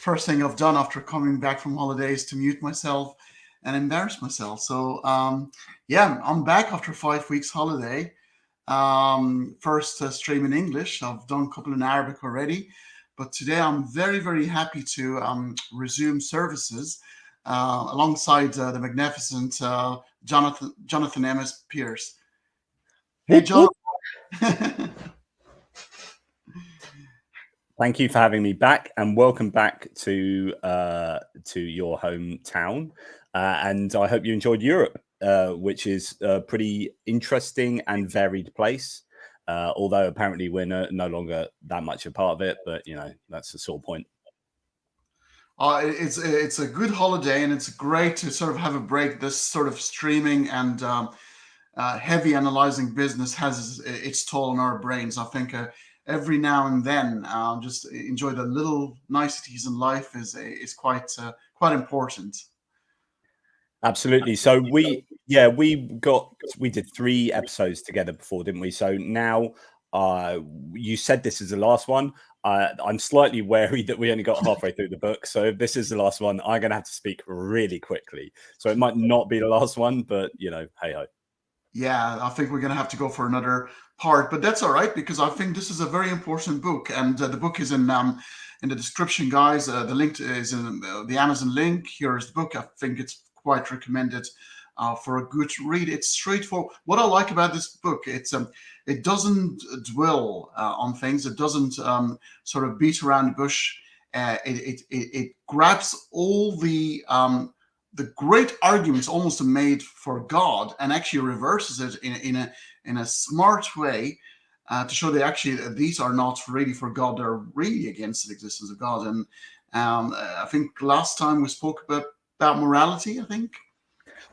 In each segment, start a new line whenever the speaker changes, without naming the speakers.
first thing I've done after coming back from holidays to mute myself and embarrass myself. So yeah, I'm back after 5 weeks holiday. First stream in English. I've done a couple in Arabic already, but today I'm very, very happy to resume services alongside the magnificent Jonathan MS Pearce. Hey, Jonathan.
Thank you for having me back, and welcome back to your hometown. And I hope you enjoyed Europe, which is a pretty interesting and varied place. Although apparently we're no longer that much a part of it, but you know, that's the sore point.
It's a good holiday, and it's great to sort of have a break. This sort of streaming and heavy analyzing business has its toll on our brains. I think every now and then, just enjoy the little niceties in life is quite important.
Absolutely. So we did 3 episodes together before, didn't we? So now you said this is the last one. I'm slightly wary that we only got halfway through the book. So if this is the last one, I'm going to have to speak really quickly. So it might not be the last one, but you know, hey ho.
Yeah, I think we're going to have to go for another part, but that's all right because I think this is a very important book, and the book is in the description, guys. The link is in the Amazon link. Here is the book. I think it's quite recommended for a good read. It's straightforward. What I like about this book, it doesn't dwell on things. It doesn't sort of beat around the bush. It grabs all the great arguments almost made for God and actually reverses it in a smart way to show that actually these are not really for God; they're really against the existence of God. And I think last time we spoke about morality, I think.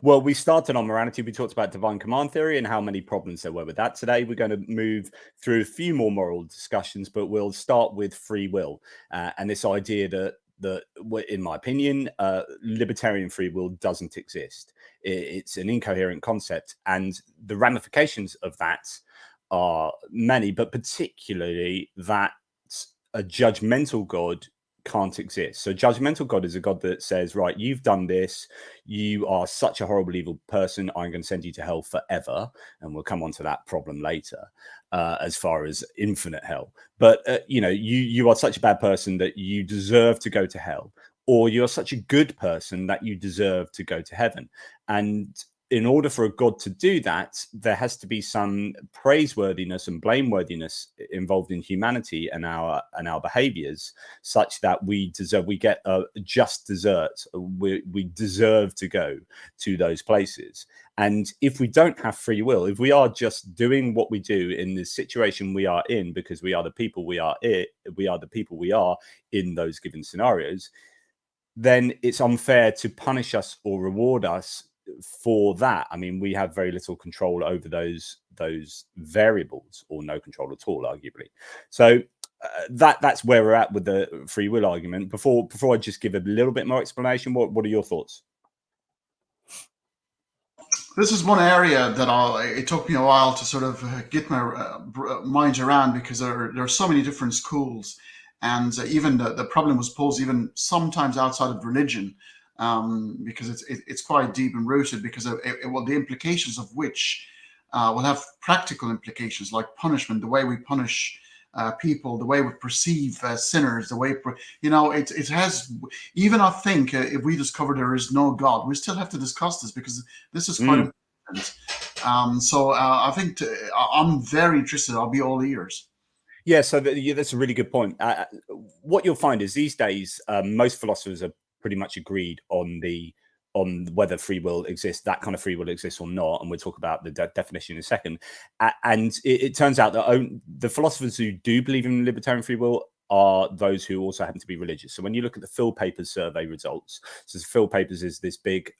Well, we started on morality. We talked about divine command theory and how many problems there were with that. Today, we're going to move through a few more moral discussions, but we'll start with free will and this idea that in my opinion, libertarian free will doesn't exist. It's an incoherent concept, and the ramifications of that are many, but particularly that a judgmental God can't exist. So judgmental God is a God that says, right, you've done this, you are such a horrible, evil person, I'm going to send you to hell forever. And we'll come on to that problem later as far as infinite hell. But, you know, you are such a bad person that you deserve to go to hell, or you're such a good person that you deserve to go to heaven. And in order for a God to do that, there has to be some praiseworthiness and blameworthiness involved in humanity and our behaviors, such that we get a just desert. We deserve to go to those places. And if we don't have free will, if we are just doing what we do in the situation we are in, because we are the people we are in those given scenarios, then it's unfair to punish us or reward us for that. I mean, we have very little control over those variables, or no control at all, arguably. So that's where we're at with the free will argument. Before I just give a little bit more explanation, what are your thoughts?
This is one area that it took me a while to sort of get my mind around, because there are so many different schools, and even the problem was posed even sometimes outside of religion. Because it's quite deep and rooted, because the implications of which will have practical implications, like punishment, the way we punish people, the way we perceive sinners, the way, it has, even I think if we discover there is no God, we still have to discuss this, because this is quite important. So I think I'm very interested. I'll be all ears.
Yeah, so that's a really good point. What you'll find is these days, most philosophers are pretty much agreed on whether free will exists, that kind of free will exists or not, and we'll talk about the definition in a second. And it turns out that the philosophers who do believe in libertarian free will are those who also happen to be religious. So when you look at the Phil Papers survey results, so Phil Papers is this big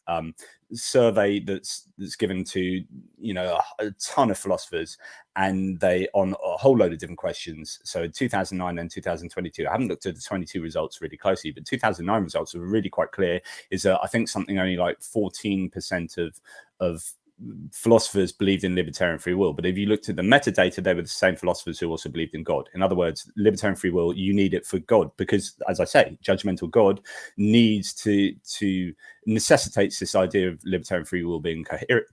survey that's given to, you know, a ton of philosophers, and they on a whole load of different questions. So in 2009 and 2022, I haven't looked at the 22 results really closely, but 2009 results are really quite clear. Is I think something only like 14% of philosophers believed in libertarian free will, but if you looked at the metadata, they were the same philosophers who also believed in God. In other words, libertarian free will, you need it for God, because, as I say, judgmental God needs to necessitates this idea of libertarian free will being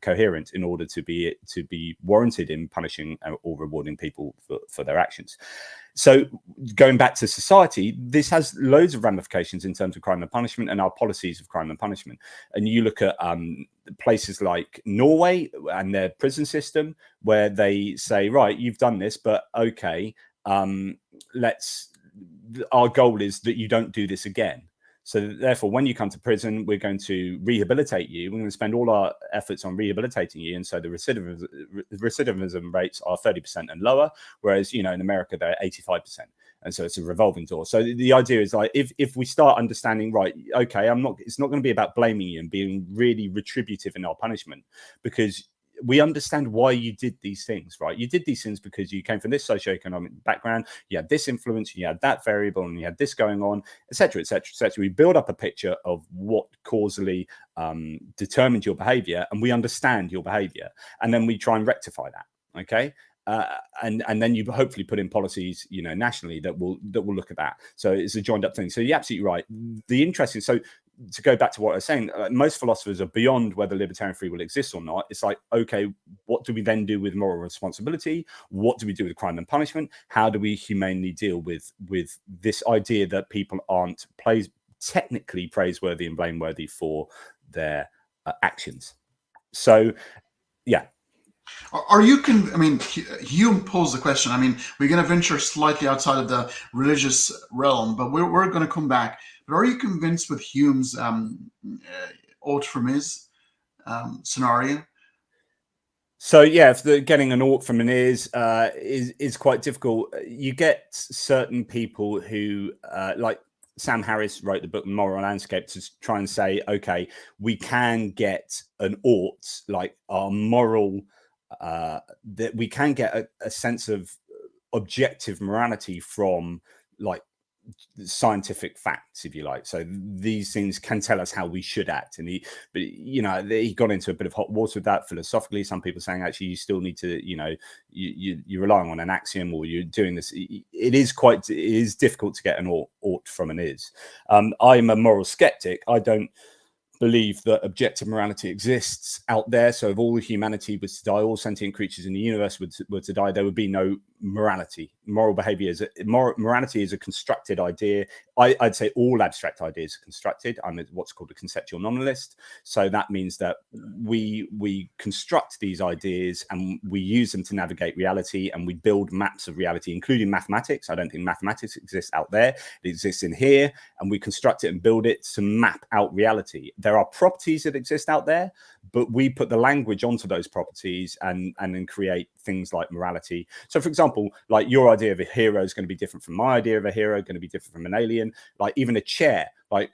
coherent in order to be warranted in punishing or rewarding people for their actions. So going back to society, this has loads of ramifications in terms of crime and punishment and our policies of crime and punishment. And you look at places like Norway and their prison system, where they say, right, you've done this, but okay, our goal is that you don't do this again. So therefore, when you come to prison, we're going to rehabilitate you. We're going to spend all our efforts on rehabilitating you. And so the recidivism rates are 30% and lower, whereas, in America, they're 85%. And so it's a revolving door. So the idea is, like, if we start understanding, right, okay, it's not going to be about blaming you and being really retributive in our punishment, because we understand why you did these things, right? You did these things because you came from this socioeconomic background, you had this influence, you had that variable, and you had this going on, etc., etc., etc. We build up a picture of what causally determined your behavior, and we understand your behavior, and then we try and rectify that. Okay. And then you hopefully put in policies, nationally that will look at that. So it's a joined up thing. So you're absolutely right. The interesting, so to go back to what I was saying, most philosophers are beyond whether libertarian free will exists or not. It's like, okay, what do we then do with moral responsibility? What do we do with crime and punishment? How do we humanely deal with this idea that people aren't technically praiseworthy and blameworthy for their actions? So, yeah.
Are you Hume posed the question. We're going to venture slightly outside of the religious realm, but we're going to come back. But are you convinced with Hume's ought from his scenario?
So yeah, if getting an ought from an is quite difficult. You get certain people who, like Sam Harris wrote the book Moral Landscape, to try and say, okay, we can get an ought, like our moral, that we can get a sense of objective morality from, like, scientific facts, if you like. So these things can tell us how we should act. And he got into a bit of hot water with that philosophically. Some people saying, actually, you still need to, you're relying on an axiom, or you're doing this. It is difficult to get an ought from an is. I'm a moral skeptic. I don't believe that objective morality exists out there. So if all humanity was to die, all sentient creatures in the universe were to die, there would be no morality. Morality is a constructed idea. I'd say all abstract ideas are constructed. I'm what's called a conceptual nominalist. So that means that we construct these ideas and we use them to navigate reality, and we build maps of reality, including mathematics. I don't think mathematics exists out there. It exists in here, and we construct it and build it to map out reality. There are properties that exist out there, but we put the language onto those properties and then create things like morality. So, for example, like your idea of a hero is going to be different from my idea of a hero, going to be different from an alien. Like even a chair, like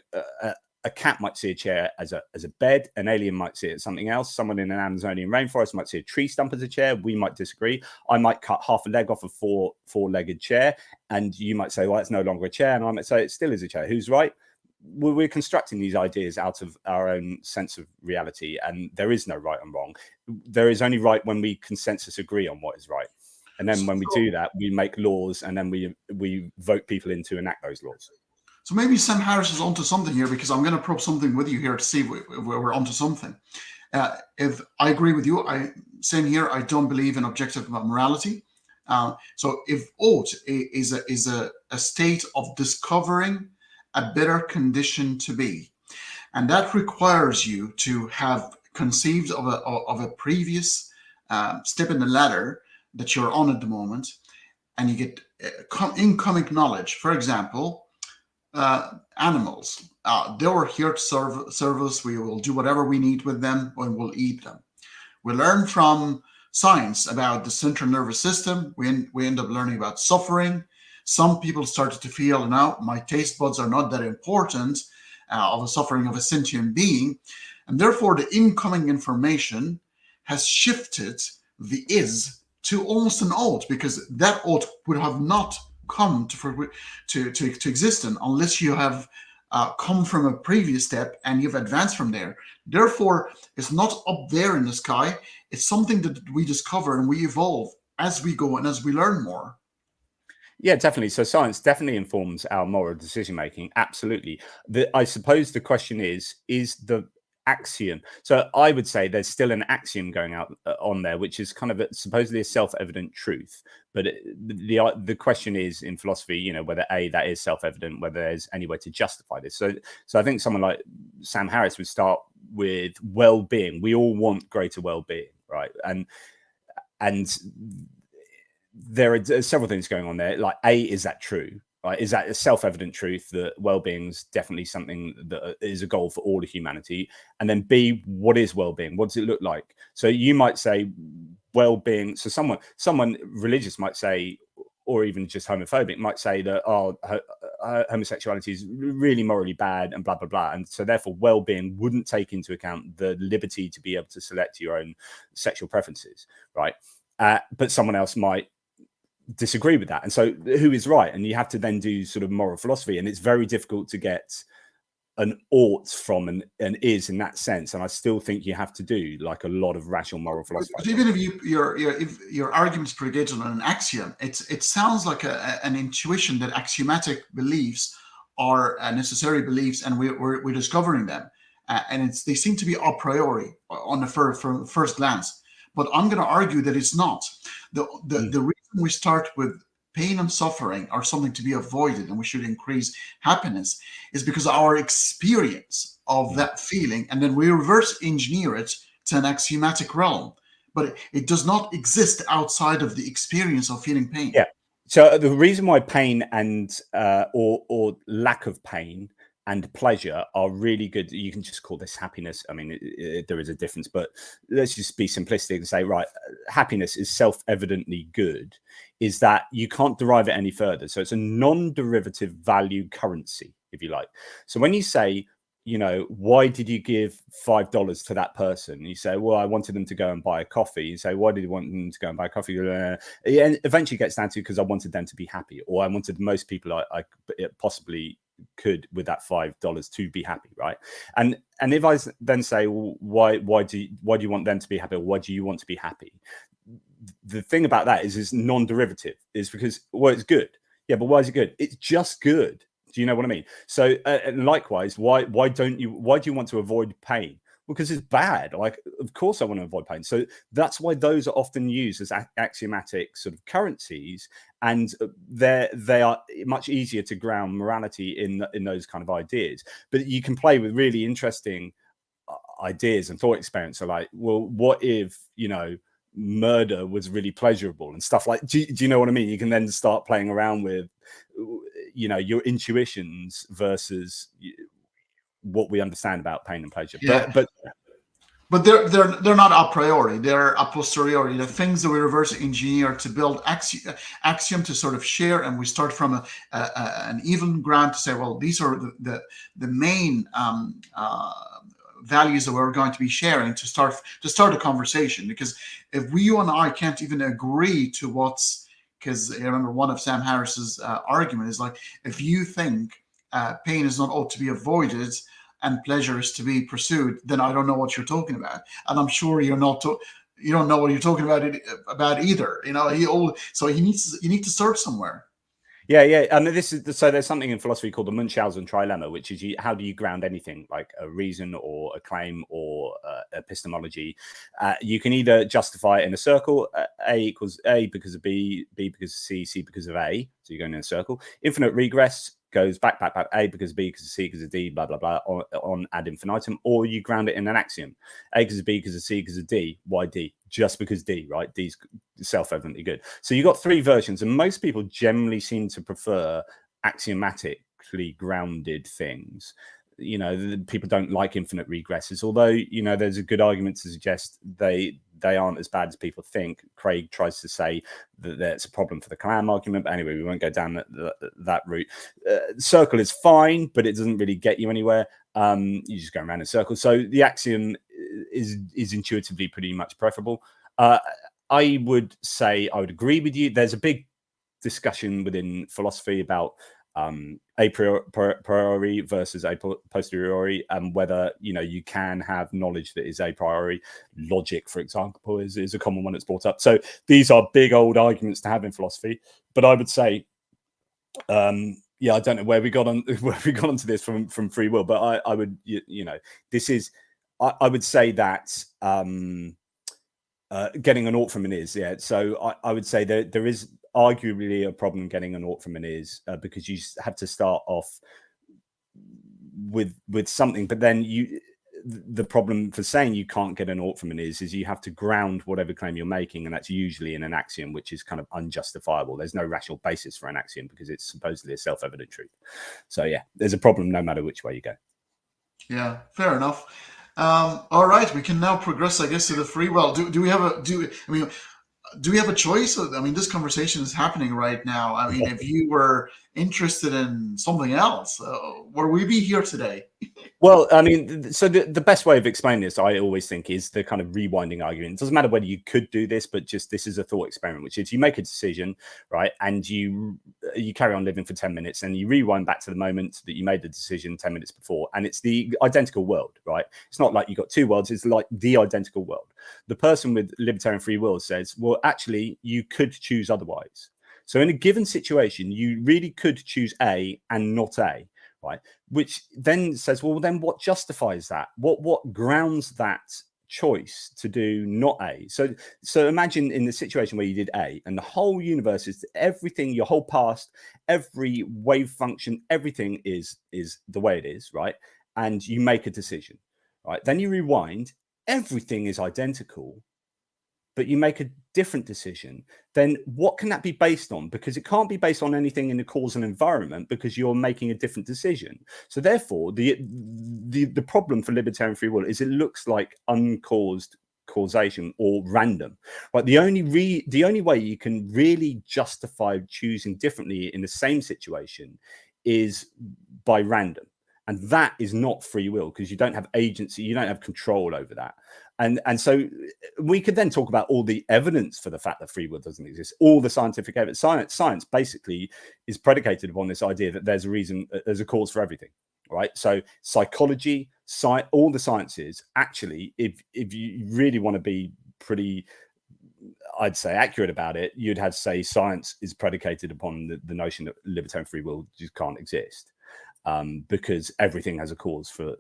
a cat might see a chair as a bed, an alien might see it as something else. Someone in an Amazonian rainforest might see a tree stump as a chair. We might disagree. I might cut half a leg off a four-legged chair, and you might say, well, it's no longer a chair, and I might say it still is a chair. Who's right? We're constructing these ideas out of our own sense of reality, and there is no right and wrong. There is only right when we consensus agree on what is right. And then when we do that, we make laws, and then we vote people in to enact those laws.
So maybe Sam Harris is onto something here, because I'm going to probe something with you here to see if we're onto something. If I agree with you, same here. I don't believe in objective morality. So if ought is a state of discovering a better condition to be, and that requires you to have conceived of a previous step in the ladder that you're on at the moment, and you get incoming knowledge. For example, animals, they were here to serve us. We will do whatever we need with them, and we'll eat them. We learn from science about the central nervous system. We end up learning about suffering. Some people started to feel, now my taste buds are not that important of a suffering of a sentient being. And therefore, the incoming information has shifted the is to almost an ought, because that ought would have not come to existence unless you have come from a previous step and you've advanced from there. Therefore, it's not up there in the sky. It's something that we discover and we evolve as we go and as we learn more.
Yeah, definitely. So science definitely informs our moral decision making. Absolutely. I suppose the question is the axiom. So I would say there's still an axiom going out on there, which is kind of supposedly a self-evident truth. But the question is in philosophy, you know, whether that is self-evident, whether there's any way to justify this. So I think someone like Sam Harris would start with well-being. We all want greater well-being, right? And there are several things going on there. Like, is that true? Right? Is that a self-evident truth that well-being is definitely something that is a goal for all of humanity? And then B, what is well-being? What does it look like? So you might say well-being. So someone religious might say, or even just homophobic might say that, homosexuality is really morally bad and blah, blah, blah. And so therefore well-being wouldn't take into account the liberty to be able to select your own sexual preferences, right? But someone else might disagree with that. And so who is right? And you have to then do sort of moral philosophy, and it's very difficult to get an ought from an is in that sense. And I still think you have to do like a lot of rational moral philosophy.
Even if your argument's predicated on an axiom, it sounds like an intuition that axiomatic beliefs are necessary beliefs, and we're discovering them, and they seem to be a priori on the first glance. But I'm going to argue that it's not. The reason we start with pain and suffering are something to be avoided and we should increase happiness is because our experience of that feeling, and then we reverse engineer it to an axiomatic realm. But it does not exist outside of the experience of feeling pain.
Yeah. So the reason why pain and or lack of pain and pleasure are really good. You can just call this happiness. I mean, there is a difference, but let's just be simplistic and say, right, happiness is self-evidently good, is that you can't derive it any further. So it's a non-derivative value currency, if you like. So when you say, you know, why did you give $5 to that person? You say, well, I wanted them to go and buy a coffee. You say, why did you want them to go and buy a coffee? And eventually gets down to because I wanted them to be happy, or I wanted most people I possibly could with that $5 to be happy, right? And if I then say, well, why do you want them to be happy, or why do you want to be happy? The thing about that is it's non-derivative. Is because, well, it's good. Yeah, but why is it good? It's just good. Do you know what I mean? So and likewise, why do you want to avoid pain? Well, because it's bad. Like, of course I want to avoid pain. So that's why those are often used as axiomatic sort of currencies, and they are much easier to ground morality in those kind of ideas. But you can play with really interesting ideas and thought experiments. So like, well, what if, you know, murder was really pleasurable and stuff like, do you know what I mean? You can then start playing around with, you know, your intuitions versus what we understand about pain and pleasure.
Yeah.
But
they're not a priori, they're a posteriori. The things that we reverse engineer to build axiom to sort of share, and we start from an even ground to say, well, these are the main values that we're going to be sharing to start a conversation. Because if you and I can't even agree to because I remember one of Sam Harris's argument is like, if you think pain is not ought to be avoided and pleasure is to be pursued, then I don't know what you're talking about, and I'm sure you don't know what you're talking about either. You know, you need to start somewhere.
Yeah, and so there's something in philosophy called the Munchausen trilemma, which is how do you ground anything like a reason or a claim or epistemology? You can either justify it in a circle, A equals A because of B, B because of C, C because of A. So you're going in a circle. Infinite regress goes back, A because of B because of C because of D, blah, blah, blah, on ad infinitum. Or you ground it in an axiom. A because of B because of C because of D. Why D? Just because D, right? D's self-evidently good. So you got three versions, and most people generally seem to prefer axiomatically grounded things. You know, people don't like infinite regresses, although, you know, there's a good argument to suggest they aren't as bad as people think. Craig tries to say that that's a problem for the clam argument, but anyway, we won't go down that route. Circle is fine, but it doesn't really get you anywhere. You just go around in circles. So the axiom is intuitively pretty much preferable. I would say I would agree with you. There's a big discussion within philosophy about a priori versus a posteriori, and whether you can have knowledge that is a priori. Logic, for example, is a common one that's brought up. So these are big old arguments to have in philosophy. But I would say, yeah, I don't know where we got onto this from free will, but I would, this is, I would say that getting an ought from an is, yeah. So I would say that there is arguably a problem getting an ought from an is, because you have to start off with something, but then the problem for saying you can't get an ought from an is you have to ground whatever claim you're making, and that's usually in an axiom, which is kind of unjustifiable. There's no rational basis for an axiom because it's supposedly a self-evident truth. So yeah, there's a problem no matter which way you go.
Yeah, fair enough. All right, we can now progress, I guess, to the free will. Do we have a choice? I mean, this conversation is happening right now. I mean, if you were interested in something else, would we be here today?
Well, I mean, so the best way of explaining this, I always think, is the kind of rewinding argument. It doesn't matter whether you could do this, but just this is a thought experiment, which is you make a decision, right? And you carry on living for 10 minutes and you rewind back to the moment that you made the decision 10 minutes before. And it's the identical world, right? It's not like you've got two worlds. It's like the identical world. The person with libertarian free will says, well, actually, you could choose otherwise. So in a given situation, you really could choose A and not A. Right, which then says, well, then what justifies that? What grounds that choice to do not A? So imagine in the situation where you did A, and the whole universe is everything, your whole past, every wave function, everything is the way it is, right? And you make a decision, right? Then you rewind, everything is identical, but you make a different decision. Then what can that be based on? Because it can't be based on anything in the causal environment because you're making a different decision. So therefore, the problem for libertarian free will is it looks like uncaused causation or random. Right? The only way you can really justify choosing differently in the same situation is by random. And that is not free will because you don't have agency, you don't have control over that. And so we could then talk about all the evidence for the fact that free will doesn't exist, all the scientific evidence. Science basically is predicated upon this idea that there's a reason, there's a cause for everything, right? So psychology, all the sciences, actually, if you really want to be pretty, I'd say, accurate about it, you'd have to say science is predicated upon the notion that libertarian free will just can't exist, because everything has a cause for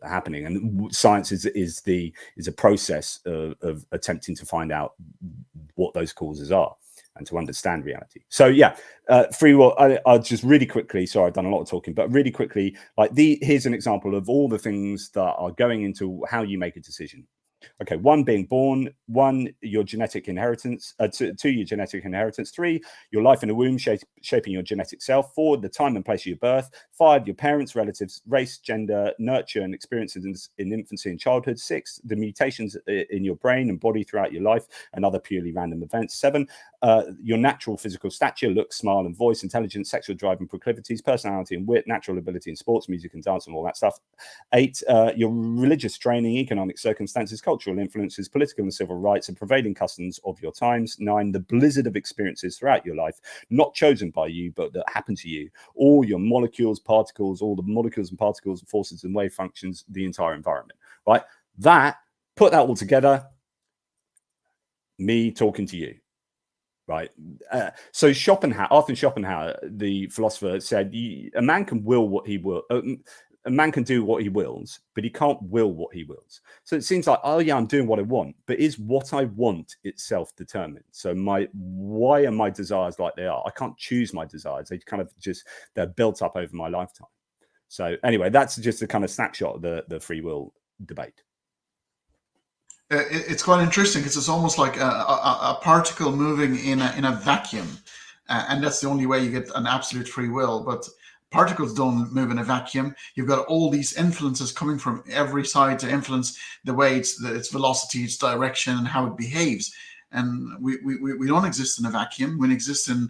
happening, and science is a process of attempting to find out what those causes are and to understand reality. So yeah, free will. I'll just really quickly. Sorry, I've done a lot of talking, but really quickly, here's an example of all the things that are going into how you make a decision. Okay, 1, being born. 1, your genetic inheritance. 2, your genetic inheritance. 3, your life in the womb shaping your genetic self. 4, the time and place of your birth. 5, your parents, relatives, race, gender, nurture, and experiences in infancy and childhood. 6, the mutations in your brain and body throughout your life and other purely random events. 7, your natural physical stature, look, smile, and voice, intelligence, sexual drive and proclivities, personality and wit, natural ability in sports, music, and dance, and all that stuff. 8, your religious training, economic circumstances, cultural influences, political and civil rights, and prevailing customs of your times. 9, the blizzard of experiences throughout your life, not chosen by you, but that happen to you. All your molecules, particles, all the molecules and particles, forces and wave functions, the entire environment, right? Put that all together, me talking to you. Right. So Arthur Schopenhauer, the philosopher, said a man can will what he will. A man can do what he wills, but he can't will what he wills. So it seems like, oh yeah, I'm doing what I want, but is what I want itself determined? So why are my desires like they are? I can't choose my desires. They're built up over my lifetime. So anyway, that's just a kind of snapshot of the free will debate.
It's quite interesting because it's almost like a particle moving in a vacuum, and that's the only way you get an absolute free will. But particles don't move in a vacuum. You've got all these influences coming from every side to influence the way its velocity, its direction, and how it behaves. And we don't exist in a vacuum. We exist in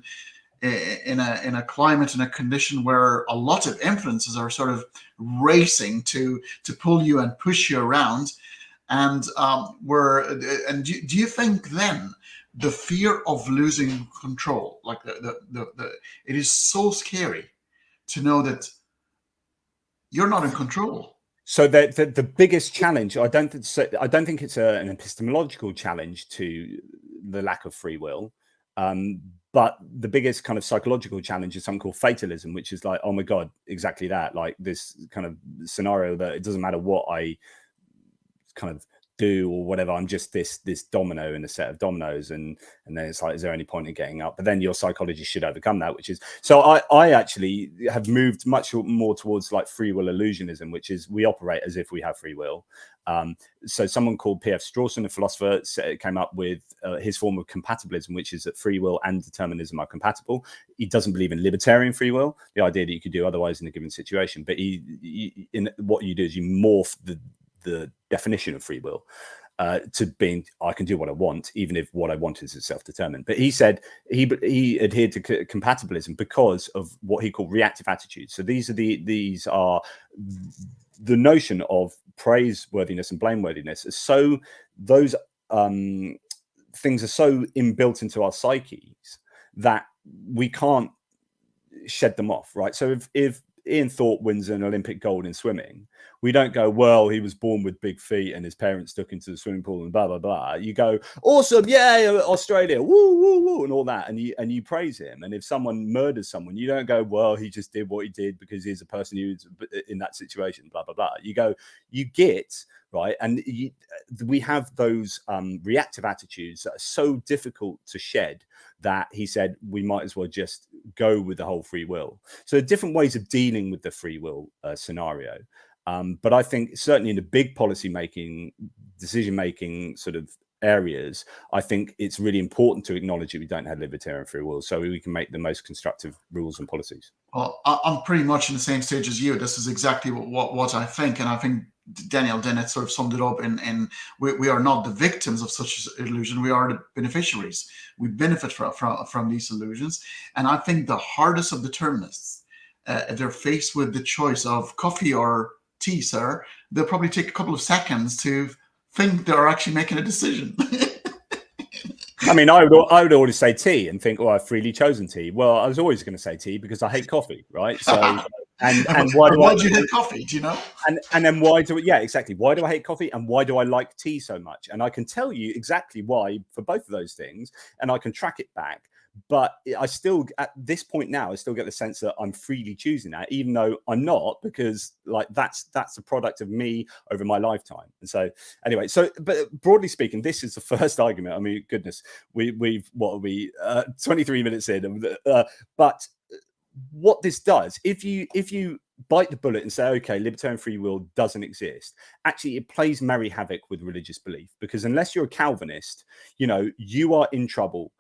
a climate, in a condition where a lot of influences are sort of racing to pull you and push you around. And do you think then the fear of losing control, like it is so scary to know that you're not in control.
So the biggest challenge, I don't think it's an epistemological challenge to the lack of free will, but the biggest kind of psychological challenge is something called fatalism, which is like, oh my God, exactly that, like this kind of scenario that it doesn't matter what I kind of do or whatever, I'm just this domino in a set of dominoes, and then it's like, is there any point in getting up? But then your psychology should overcome that, which is, so I actually have moved much more towards like free will illusionism, which is we operate as if we have free will. So someone called P.F. Strawson, a philosopher, came up with his form of compatibilism, which is that free will and determinism are compatible. He doesn't believe in libertarian free will, the idea that you could do otherwise in a given situation, but in what you do is you morph the definition of free will to being, I can do what I want, even if what I want is self-determined. But he said he adhered to compatibilism because of what he called reactive attitudes. So these are the notion of praiseworthiness and blameworthiness. So those things are so inbuilt into our psyches that we can't shed them off, right? So if Ian Thorpe wins an Olympic gold in swimming, we don't go, well, he was born with big feet and his parents took him to the swimming pool and blah, blah, blah. You go, awesome, yeah, Australia, woo, woo, woo, and all that. And you praise him. And if someone murders someone, you don't go, well, he just did what he did because he's a person who's in that situation, blah, blah, blah. You go, you get, right? And we have those reactive attitudes that are so difficult to shed that he said we might as well just go with the whole free will. So different ways of dealing with the free will scenario. But I think certainly in the big policy making, decision making sort of areas, I think it's really important to acknowledge that we don't have libertarian free will, so we can make the most constructive rules and policies.
Well, I'm pretty much in the same stage as you. This is exactly what I think, and I think Daniel Dennett sort of summed it up in we are not the victims of such illusion, we are the beneficiaries. We benefit from these illusions. And I think the hardest of determinists, if they're faced with the choice of coffee or tea, sir, they'll probably take a couple of seconds to think they're actually making a decision.
I mean, I would always say tea and think, oh, I've freely chosen tea. Well, I was always going to say tea because I hate coffee, right? So, and why
do you hate coffee? Do you know?
And then why do yeah, exactly. Why do I hate coffee and why do I like tea so much? And I can tell you exactly why for both of those things, and I can track it back. But I still, at this point now, I still get the sense that I'm freely choosing that, even though I'm not, because like that's the product of me over my lifetime. And so anyway, but broadly speaking, this is the first argument. I mean, goodness, we've what are we 23 minutes in, but what this does, if you bite the bullet and say, okay, libertarian free will doesn't exist, actually it plays merry havoc with religious belief, because unless you're a Calvinist, you are in trouble.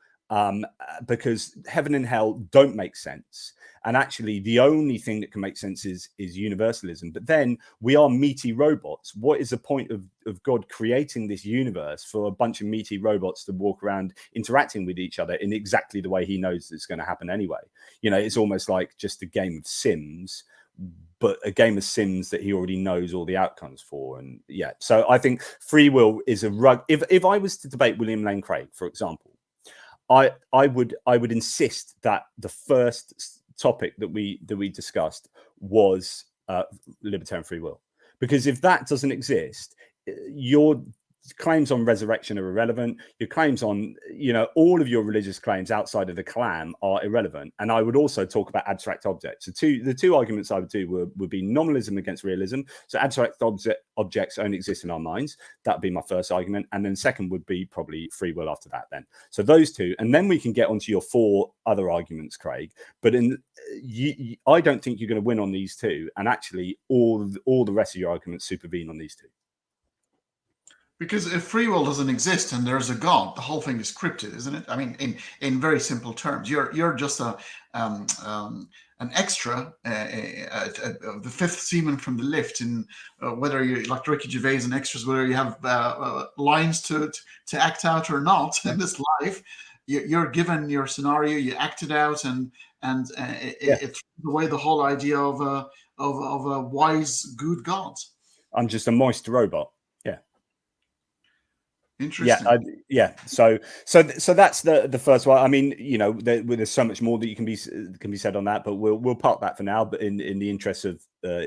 Because heaven and hell don't make sense. And actually, the only thing that can make sense is universalism. But then we are meaty robots. What is the point of God creating this universe for a bunch of meaty robots to walk around interacting with each other in exactly the way he knows it's going to happen anyway? It's almost like just a game of Sims, but a game of Sims that he already knows all the outcomes for. And yeah, so I think free will is a rug. If I was to debate William Lane Craig, for example, I would insist that the first topic that we discussed was libertarian free will, because if that doesn't exist, your claims on resurrection are irrelevant. Your claims on all of your religious claims outside of the Quran are irrelevant. And I would also talk about abstract objects. So the two arguments I would do would be nominalism against realism. So abstract objects only exist in our minds. That would be my first argument. And then second would be probably free will after that then. So those two, and then we can get onto your four other arguments, Craig. But I don't think you're going to win on these two. And actually all the rest of your arguments supervene on these two.
Because if free will doesn't exist and there's a God, the whole thing is scripted, isn't it? I mean, in very simple terms, you're just an extra, the fifth seaman from the lift. In whether you like Ricky Gervais and extras, whether you have lines to act out or not in this life, you're given your scenario, you act it out, and it throws away the whole idea of a wise, good God.
I'm just a moist robot.
Interesting.
Yeah. So that's the first one. I mean, you know, there's so much more that can be said on that, but we'll park that for now. But in the interest of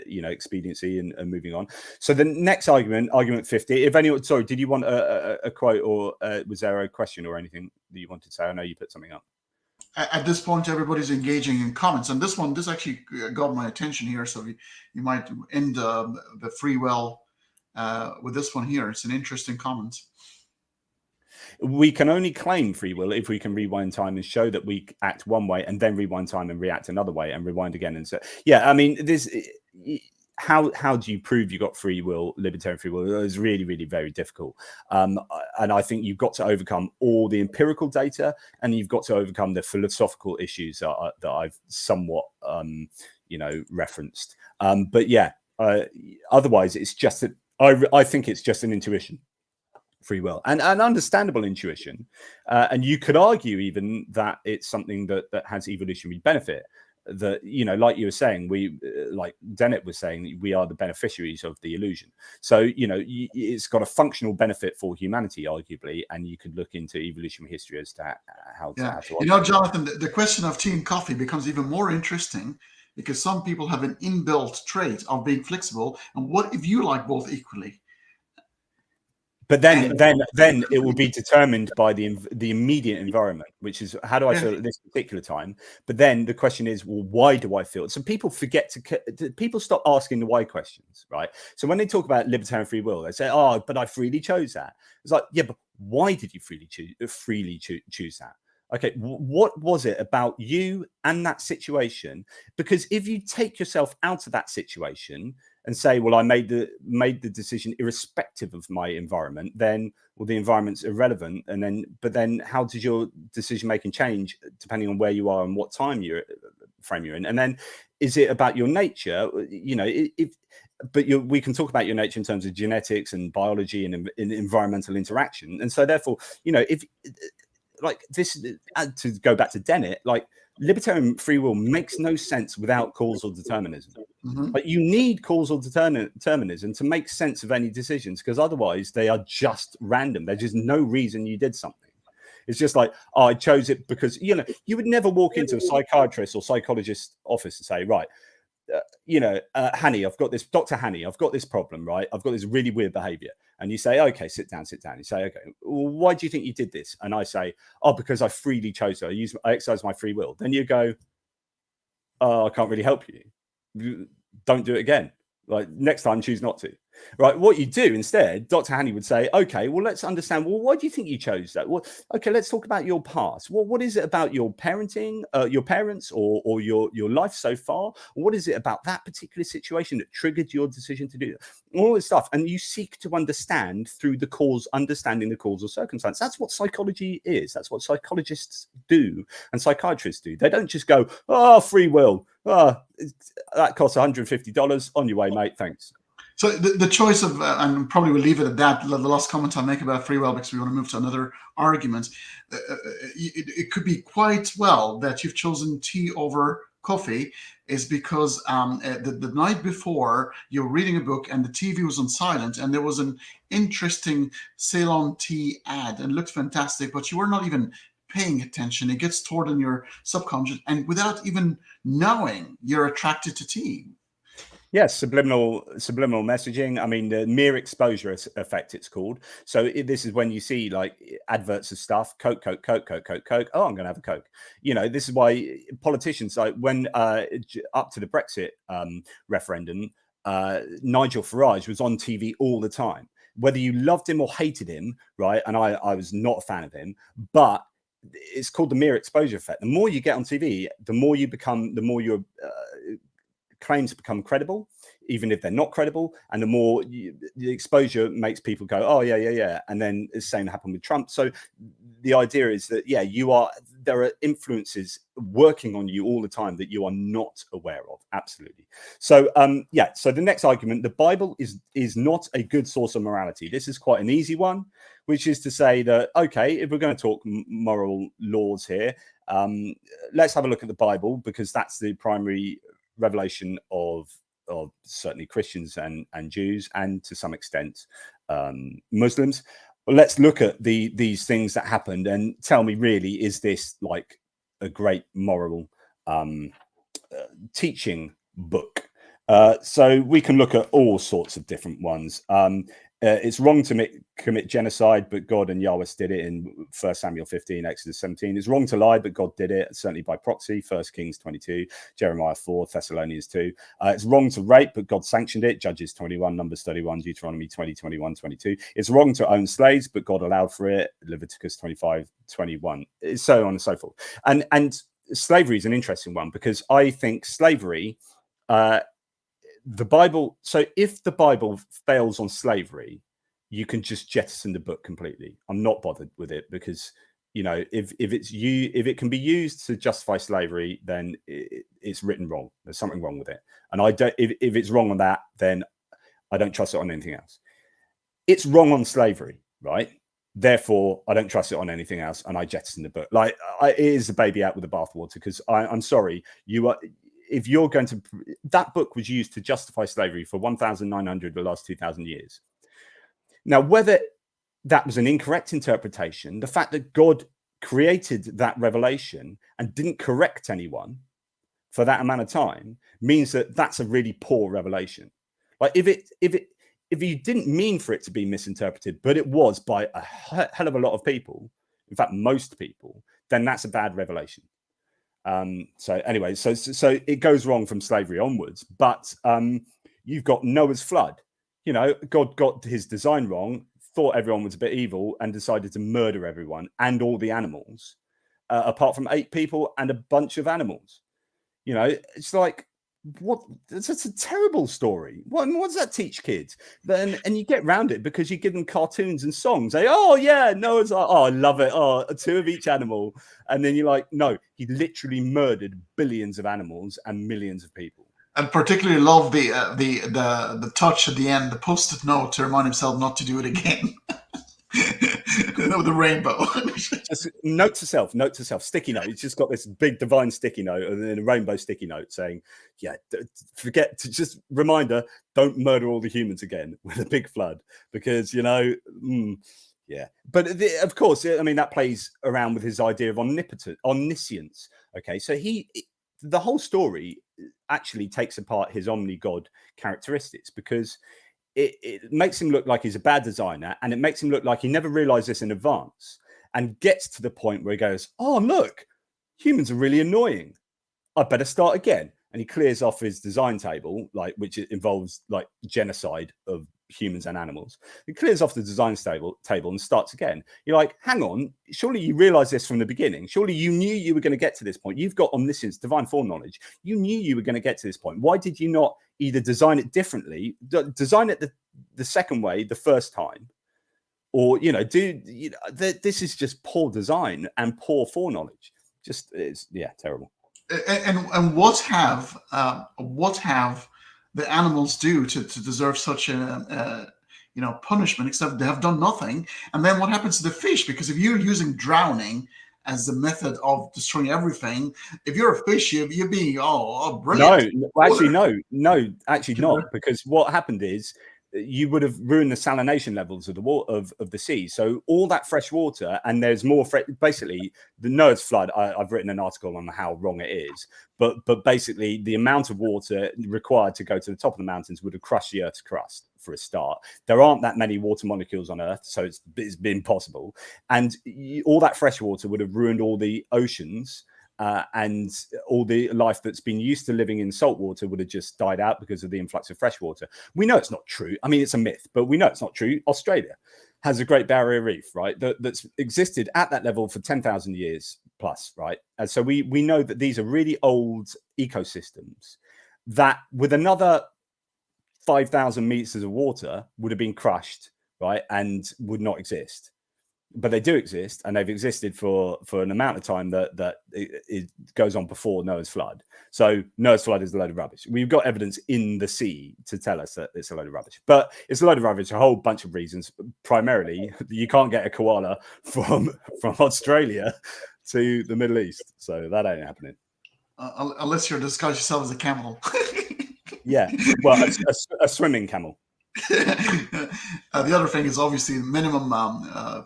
you know, expediency and moving on. So the next argument 50. If anyone, sorry, did you want a quote, or was there a question or anything that you wanted to say? I know you put something up.
At this point, everybody's engaging in comments, and this actually got my attention here. So you might end the free will with this one here. It's an interesting comment.
We can only claim free will if we can rewind time and show that we act one way, and then rewind time and react another way, and rewind again. And so, yeah, I mean, this. How do you prove you got free will, libertarian free will? It's really, really very difficult. And I think you've got to overcome all the empirical data, and you've got to overcome the philosophical issues that I've somewhat, you know, referenced. But yeah, otherwise it's just that I think it's just an intuition, free will, and an understandable intuition. And you could argue even that it's something that has evolutionary benefit. That, you know, like you were saying, we like Dennett was saying, we are the beneficiaries of the illusion. So, you know, it's got a functional benefit for humanity, arguably, and you could look into evolutionary history as to how to
you know, Jonathan, the question of tea and coffee becomes even more interesting, because some people have an inbuilt trait of being flexible. And what if you like both equally?
But then it will be determined by the immediate environment, which is, how do I feel at this particular time? But then the question is, well, why do I feel it? So people people stop asking the why questions, right? So when they talk about libertarian free will, they say, oh, but I freely chose that. It's like, yeah, but why did you freely choose that? Okay, what was it about you and that situation? Because if you take yourself out of that situation and say, well, I made the decision irrespective of my environment, then, well, the environment's irrelevant. And then how does your decision making change depending on where you are and what time frame you're in? And then, is it about your nature? You know, we can talk about your nature in terms of genetics and biology and environmental interaction. And so therefore, you know, if like this, to go back to Dennett, like, libertarian free will makes no sense without causal determinism. But you need causal determinism to make sense of any decisions, because otherwise they are just random. There's just no reason you did something. It's just like, oh, I chose it because, you know, you would never walk into a psychiatrist or psychologist office and say, right, you know, Hanney, Dr. Hanney, I've got this problem, right? I've got this really weird behavior. And you say, okay, sit down. You say, okay, well, why do you think you did this? And I say, oh, because I freely chose it. I exercised my free will. Then you go, oh, I can't really help you. Don't do it again. Like, next time, choose not to. Right. What you do instead, Dr. Hanney would say, okay, well, let's understand. Well, why do you think you chose that? Well, okay, let's talk about your past. Well, what is it about your parenting, your parents, or your life so far? What is it about that particular situation that triggered your decision to do that? All this stuff. And you seek to understand through understanding the causal circumstance. That's what psychology is. That's what psychologists do and psychiatrists do. They don't just go, oh, free will. Oh, that costs $150. On your way, mate. Thanks.
So the choice of, and probably we'll leave it at that, the last comment I'll make about free will, because we want to move to another argument. It could be quite well that you've chosen tea over coffee is because the night before you're reading a book and the TV was on silent, and there was an interesting Ceylon tea ad and it looked fantastic, but you were not even paying attention. It gets stored in your subconscious, and without even knowing, you're attracted to tea.
Yes, subliminal messaging. I mean, the mere exposure effect, it's called. So this is when you see like adverts of stuff, Coke. Oh, I'm going to have a Coke. You know, this is why politicians, like when up to the Brexit referendum, Nigel Farage was on TV all the time, whether you loved him or hated him, right? And I was not a fan of him, but it's called the mere exposure effect. The more you get on TV, the more you become, the more your claims become credible, even if they're not credible, and the more the exposure makes people go, oh yeah, and then the same happened with Trump. So the idea is that there are influences working on you all the time that you are not aware of. Absolutely. So so the next argument, the Bible is not a good source of morality. This is quite an easy one, which is to say that, okay, if we're going to talk moral laws here, let's have a look at the Bible, because that's the primary revelation of certainly Christians and Jews, and to some extent Muslims. Well, let's look at these things that happened and tell me, really, is this like a great moral teaching book? So we can look at all sorts of different ones. It's wrong to commit genocide, but God and Yahweh did it in 1 Samuel 15, Exodus 17. It's wrong to lie, but God did it, certainly by proxy, 1 Kings 22, Jeremiah 4, Thessalonians 2. It's wrong to rape, but God sanctioned it, Judges 21, Numbers 31, Deuteronomy 20, 21, 22. It's wrong to own slaves, but God allowed for it, Leviticus 25, 21, so on and so forth. And slavery is an interesting one, because I think slavery... the Bible, so if the Bible fails on slavery, you can just jettison the book completely. I'm not bothered with it, because, you know, if it can be used to justify slavery, then it's written wrong. There's something wrong with it. And I don't, if it's wrong on that, then I don't trust it on anything else. It's wrong on slavery, right? Therefore, I don't trust it on anything else, and I jettison the book. Like, it is the baby out with the bathwater, because I'm sorry, if you're going to, that book was used to justify slavery for 1,900 the last 2,000 years. Now, whether that was an incorrect interpretation, the fact that God created that revelation and didn't correct anyone for that amount of time means that that's a really poor revelation. Like, if you didn't mean for it to be misinterpreted, but it was by a hell of a lot of people, in fact, most people, then that's a bad revelation. So anyway, so it goes wrong from slavery onwards, but you've got Noah's flood. You know, God got his design wrong, thought everyone was a bit evil, and decided to murder everyone and all the animals, apart from 8 people and a bunch of animals. You know, it's like, what? It's a terrible story. What does that teach kids? Then, and you get around it because you give them cartoons and songs. They, oh yeah, Noah's Ark. Oh, I love it. Oh, 2 of each animal. And then you're like, no, he literally murdered billions of animals and millions of people.
And particularly love the touch at the end, the post-it note to remind himself not to do it again. The rainbow.
Just note to self, sticky note. It's just got this big divine sticky note and then a rainbow sticky note saying, yeah, forget to just reminder, don't murder all the humans again with a big flood, because, you know, yeah. But of course, I mean, that plays around with his idea of omniscience. Okay, so the whole story actually takes apart his omni-God characteristics, because it makes him look like he's a bad designer, and it makes him look like he never realized this in advance, and gets to the point where he goes, oh, look, humans are really annoying. I better start again. And he clears off his design table, like, which involves like genocide of humans and animals. He clears off the design table and starts again. You're like, hang on, surely you realize this from the beginning. Surely you knew you were going to get to this point. You've got omniscience, divine foreknowledge. You knew you were going to get to this point. Why did you not either design it differently, design it the second way the first time, or, you know, this is just poor design and poor foreknowledge. Just, it's, yeah, terrible.
And what have the animals do to deserve such a punishment, except they have done nothing? And then what happens to the fish? Because if you're using drowning as the method of destroying everything, if you're a fish, you're being brilliant.
No, actually not, because what happened is you would have ruined the salination levels of the water of the sea. So all that fresh water, and there's more basically the Noah's flood. I've written an article on how wrong it is, but basically the amount of water required to go to the top of the mountains would have crushed the Earth's crust for a start. There aren't that many water molecules on Earth, so it's been impossible. And all that fresh water would have ruined all the oceans. And all the life that's been used to living in salt water would have just died out because of the influx of fresh water. We know it's not true. I mean, it's a myth, but we know it's not true. Australia has a Great Barrier Reef, right? That's existed at that level for 10,000 years plus, right? And so we know that these are really old ecosystems that, with another 5,000 meters of water, would have been crushed, right? And would not exist. But they do exist, and they've existed for an amount of time that it goes on before Noah's flood. So Noah's flood is a load of rubbish. We've got evidence in the sea to tell us that it's a load of rubbish. But it's a load of rubbish for a whole bunch of reasons. Primarily, you can't get a koala from Australia to the Middle East. So that ain't happening.
Unless you disguise yourself as a camel.
Yeah, well, a swimming camel.
The other thing is obviously minimum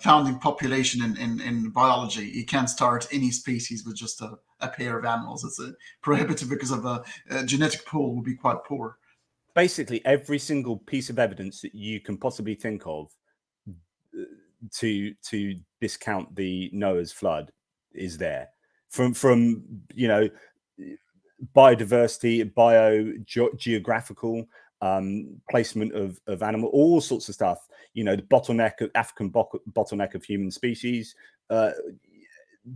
founding population in biology. You can't start any species with just a pair of animals. It's prohibitive because of a genetic pool will be quite poor.
Basically, every single piece of evidence that you can possibly think of to discount the Noah's flood is there. From biodiversity, geographical placement of animal, all sorts of stuff. The bottleneck of African bottleneck of human species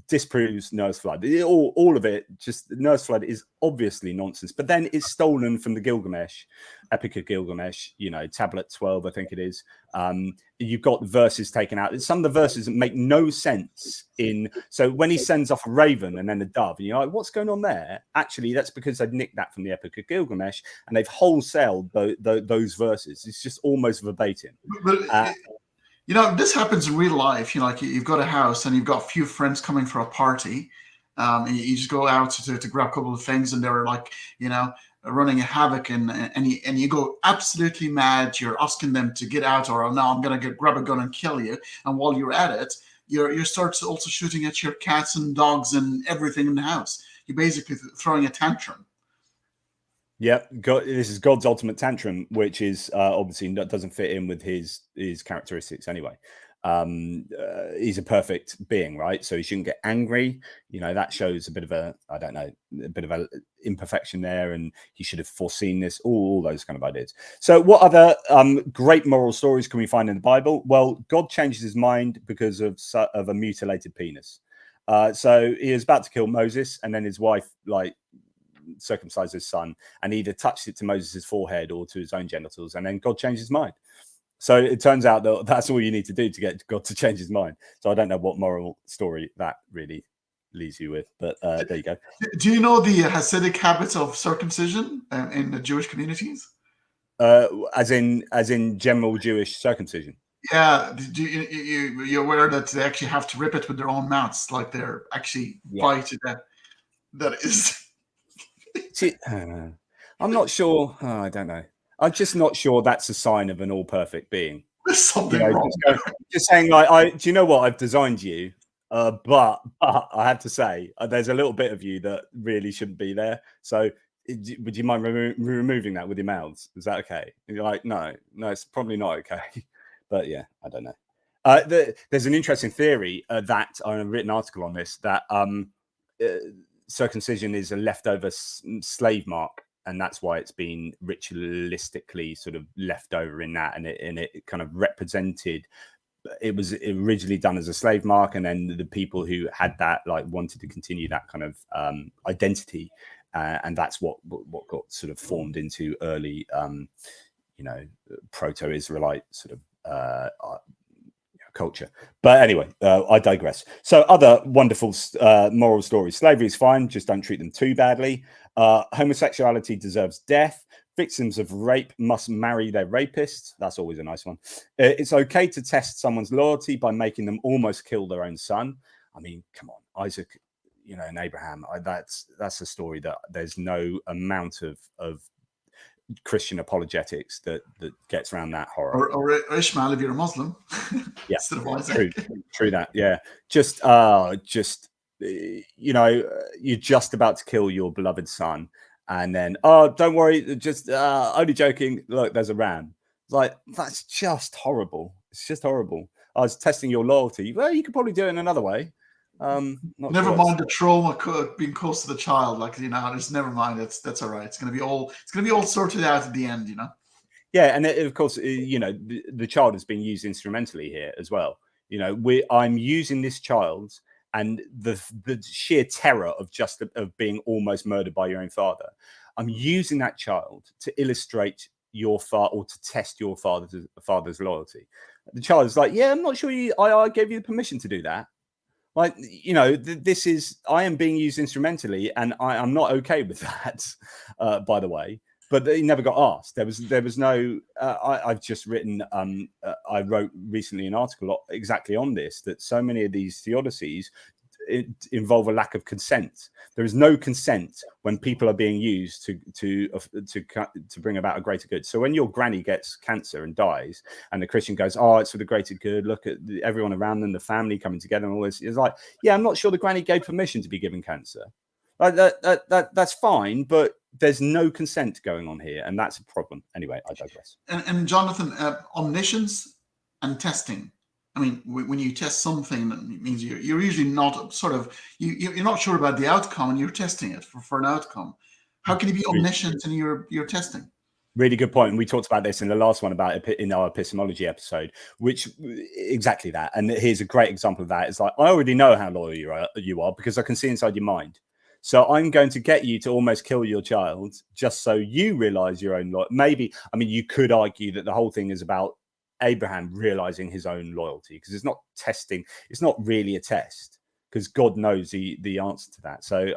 disproves Noah's flood. All of it, just Noah's flood is obviously nonsense. But then it's stolen from the Gilgamesh, Epic of Gilgamesh, tablet 12, I think it is. You've got the verses taken out. Some of the verses make no sense so when he sends off a raven and then a dove, and you're like, what's going on there? Actually, that's because they've nicked that from the Epic of Gilgamesh and they've wholesaled those verses. It's just almost verbatim.
This happens in real life. Like you've got a house and you've got a few friends coming for a party. And you just go out to grab a couple of things, and they're like, running a havoc, and you go absolutely mad. You're asking them to get out, or no, I'm gonna grab a gun and kill you. And while you're at it, you start also shooting at your cats and dogs and everything in the house. You're basically throwing a tantrum.
Yeah, this is God's ultimate tantrum, which is obviously doesn't fit in with his characteristics anyway. He's a perfect being, right? So he shouldn't get angry. That shows a bit of a bit of a imperfection there, and he should have foreseen this. All those kind of ideas. So, what other great moral stories can we find in the Bible? Well, God changes his mind because of a mutilated penis. So he was about to kill Moses, and then his wife circumcised his son and either touched it to Moses' forehead or to his own genitals, and then God changed his mind. So it turns out that that's all you need to do to get God to change his mind. So I don't know what moral story that really leaves you with, but there you go.
Do you know the Hasidic habits of circumcision in the Jewish communities?
As in general Jewish circumcision?
Yeah, you're aware that they actually have to rip it with their own mouths, like they're actually biting that is.
See, I'm not sure. I don't know. I'm just not sure that's a sign of an all perfect being.
There's something wrong.
Just saying, do you know what? I've designed you, but I have to say, there's a little bit of you that really shouldn't be there. So, would you mind removing that with your mouths? Is that okay? And you're like, no, it's probably not okay. But yeah, I don't know. There's an interesting theory that I've written an article on this, that circumcision is a leftover slave mark, and that's why it's been ritualistically sort of left over in that, and it kind of represented. It was originally done as a slave mark, and then the people who had that wanted to continue that kind of identity, and that's what got sort of formed into early, proto-Israelite sort of culture. But anyway, I digress. So other wonderful moral stories. Slavery is fine, just don't treat them too badly. Homosexuality deserves death. Victims of rape must marry their rapists. That's always a nice one. It's okay to test someone's loyalty by making them almost kill their own son. I mean, come on, Isaac, and Abraham. That's a story that there's no amount of Christian apologetics that gets around that horror.
Or Ishmael if you're a Muslim.
Yeah, true that. Yeah, you're just about to kill your beloved son, and then don't worry, just only joking. Look, there's a ram. It's like, that's just horrible. It's just horrible. I was testing your loyalty. Well, you could probably do it in another way.
Never mind the trauma being close to the child. Just never mind. That's all right. It's gonna be all sorted out at the end.
Yeah, and of course, the child is being used instrumentally here as well. I'm using this child, and the sheer terror of being almost murdered by your own father. I'm using that child to illustrate your father, or to test your father's loyalty. The child is like, yeah, I'm not sure I gave you the permission to do that. This is, I am being used instrumentally, and I'm not okay with that, by the way. But he never got asked. There was no. I've just written. I wrote recently an article exactly on this. That so many of these theodicies involve a lack of consent. There is no consent when people are being used to bring about a greater good. So when your granny gets cancer and dies, and the Christian goes, "Oh, it's for the greater good. Look at everyone around them, the family coming together, and all this." It's like, yeah, I'm not sure the granny gave permission to be given cancer. Like that's fine, but there's no consent going on here, and that's a problem. Anyway, I digress.
And Jonathan, omniscience and testing. I mean, when you test something, that means you're usually not you're not sure about the outcome, and you're testing it for an outcome. How can you be omniscient in your testing?
Really good point. And we talked about this in the last one in our epistemology episode, which exactly that. And here's a great example of that. It's like, I already know how loyal you are because I can see inside your mind. So I'm going to get you to almost kill your child just so you realize your own loyalty. Maybe, I mean, you could argue that the whole thing is about Abraham realizing his own loyalty, because it's not testing. It's not really a test, because God knows the answer to that. So,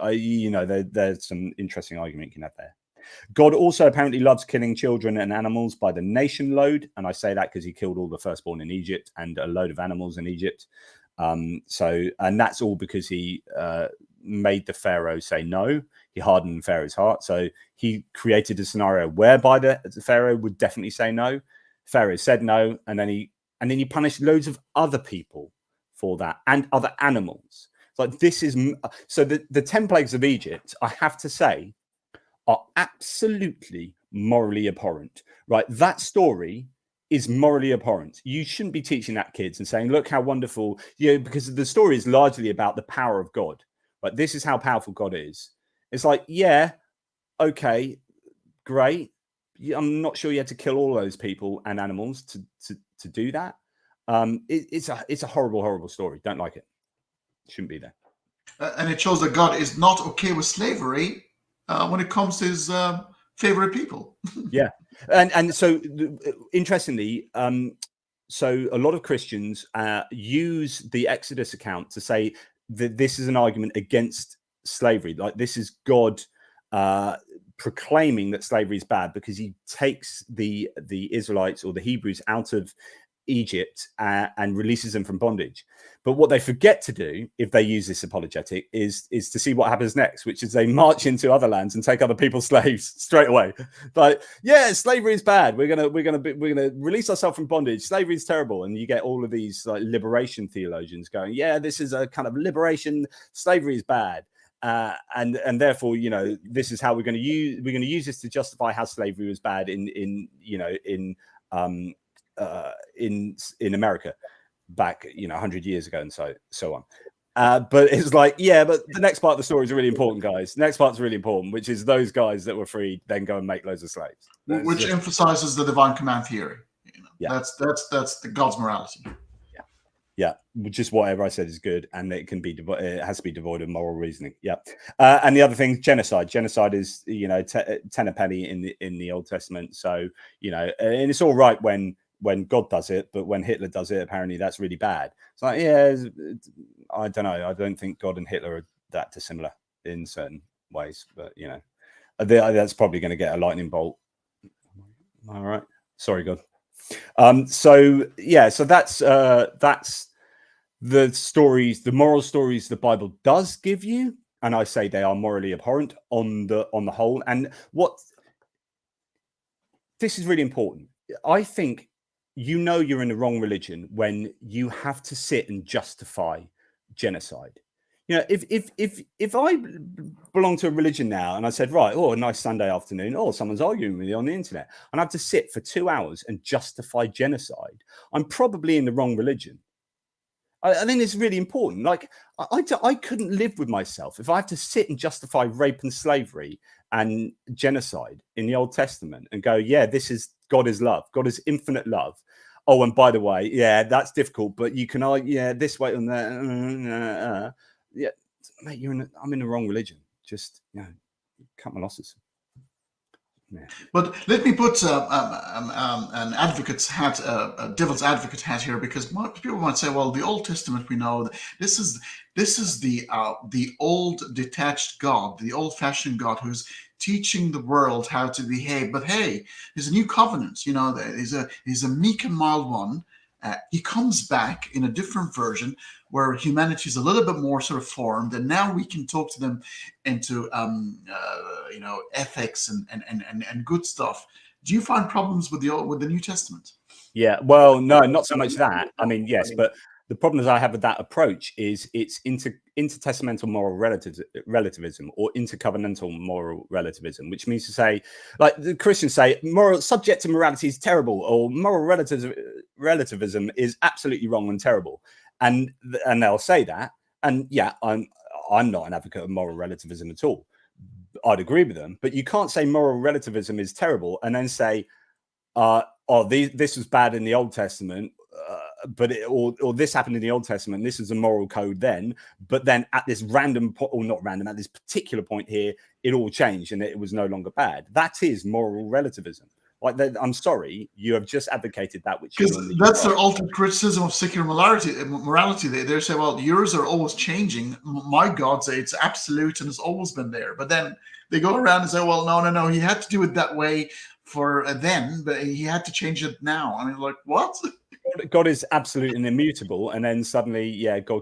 there's some interesting argument you can have there. God also apparently loves killing children and animals by the nation load. And I say that because he killed all the firstborn in Egypt and a load of animals in Egypt. And that's all because he made the Pharaoh say no. He hardened Pharaoh's heart. So he created a scenario whereby the Pharaoh would definitely say no. Pharaoh said no, and then he punished loads of other people for that, and other animals. Like, this is so the 10 plagues of Egypt, I have to say, are absolutely morally abhorrent, right? That story is morally abhorrent. You shouldn't be teaching that kids and saying, look how wonderful, because the story is largely about the power of God. But this is how powerful God is. It's like, yeah, okay, great. I'm not sure you had to kill all those people and animals to do that. It's a horrible, horrible story. Don't like it. Shouldn't be there.
And it shows that God is not okay with slavery when it comes to his favorite people.
Yeah. And so interestingly, so a lot of Christians use the Exodus account to say that this is an argument against slavery. Like, this is God proclaiming that slavery is bad because he takes the Israelites or the Hebrews out of Egypt and releases them from bondage. But what they forget to do, if they use this apologetic, is to see what happens next, which is they march into other lands and take other people's slaves straight away. Like, yeah, slavery is bad. We're gonna release ourselves from bondage. Slavery is terrible, and you get all of these like liberation theologians going, yeah, this is a kind of liberation. Slavery is bad. And therefore, this is how we're going to use this to justify how slavery was bad in America back 100 years ago, and so on. But it's like, yeah, but the next part of the story is really important, guys. The next part's really important, which is those guys that were freed then go and make loads of slaves,
which emphasizes the divine command theory.
Yeah.
That's the God's morality.
Yeah, just whatever I said is good, and it has to be devoid of moral reasoning. Yeah, and the other thing, genocide. Genocide is 10 a penny in the Old Testament. So and it's all right when God does it, but when Hitler does it, apparently that's really bad. It's like, yeah, I don't know. I don't think God and Hitler are that dissimilar in certain ways, but that's probably going to get a lightning bolt. All right, sorry, God. So that's the stories, the moral stories the Bible does give you, and I say they are morally abhorrent on the whole. And this is really important. I think you're in the wrong religion when you have to sit and justify genocide. If I belong to a religion now and I said, right, a nice Sunday afternoon, someone's arguing with me on the internet, and I have to sit for 2 hours and justify genocide, I'm probably in the wrong religion. I think it's really important. Like, I couldn't live with myself if I have to sit and justify rape and slavery and genocide in the Old Testament and go, yeah, this is God is love. God is infinite love. Oh, and by the way, yeah, that's difficult, but you can argue, yeah, this way and that. Yeah, mate, I'm in the wrong religion. Just cut my losses. Yeah.
But let me put an advocate's hat, a devil's advocate hat here, because people might say, well, the Old Testament, we know that this is the old detached God, the old-fashioned God who's teaching the world how to behave. But hey, there's a new covenant. There's a meek and mild one, He comes back in a different version where humanity is a little bit more sort of formed, and now we can talk to them into ethics and good stuff. Do you find problems with the New Testament?
Yeah, well, no, not so much that. I mean, yes, but the problems I have with that approach is it's intertestamental moral relativism or intercovenantal moral relativism, which means to say, like the Christians say, moral subjective morality is terrible, or moral relativism is absolutely wrong and terrible, and they'll say that. And yeah, I'm not an advocate of moral relativism at all. I'd agree with them, but you can't say moral relativism is terrible and then say, this was bad in the Old Testament, or this happened in the Old Testament. This is a moral code then, but then at this random point, or not random, at this particular point here, it all changed and it was no longer bad. That is moral relativism. Like, I'm sorry, you have just advocated that, which
because that's their ultimate criticism of secular morality. They say, well, yours are always changing. My God, say it's absolute and it's always been there. But then they go around and say, well, no, he had to do it that way for then, but he had to change it now. I mean, like, what?
God is absolute and immutable, and then suddenly, yeah, God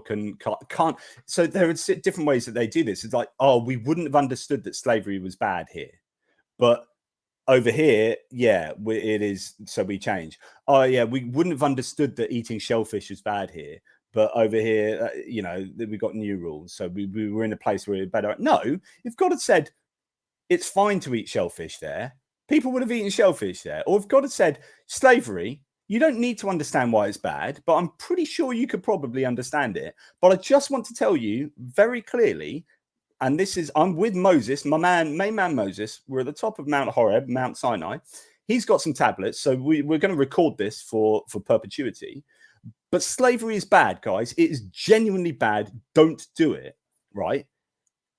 can't. So there are different ways that they do this. It's like, oh, we wouldn't have understood that slavery was bad here, but over here, yeah, it is. So we change. Oh, yeah, we wouldn't have understood that eating shellfish is bad here, but over here, we got new rules. So we were in a place where it's better. No, if God had said it's fine to eat shellfish there, people would have eaten shellfish there. Or if God had said slavery, you don't need to understand why it's bad, but I'm pretty sure you could probably understand it. But I just want to tell you very clearly, and I'm with Moses, main man Moses. We're at the top of Mount Horeb, Mount Sinai. He's got some tablets, so we're going to record this for perpetuity. But slavery is bad, guys. It is genuinely bad. Don't do it, right?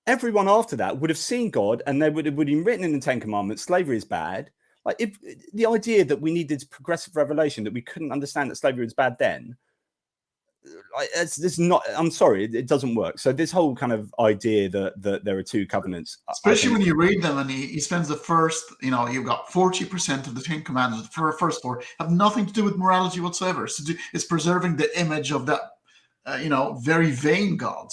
Everyone after that would have seen God, and they would have been written in the Ten Commandments, slavery is bad. Like, if the idea that we needed progressive revelation, that we couldn't understand that slavery was bad then, it's not. I'm sorry, it doesn't work. So this whole kind of idea that there are two covenants,
especially when you read them, and he spends the first, you've got 40% of the Ten Commandments, the first four have nothing to do with morality whatsoever. So it's preserving the image of that, very vain God.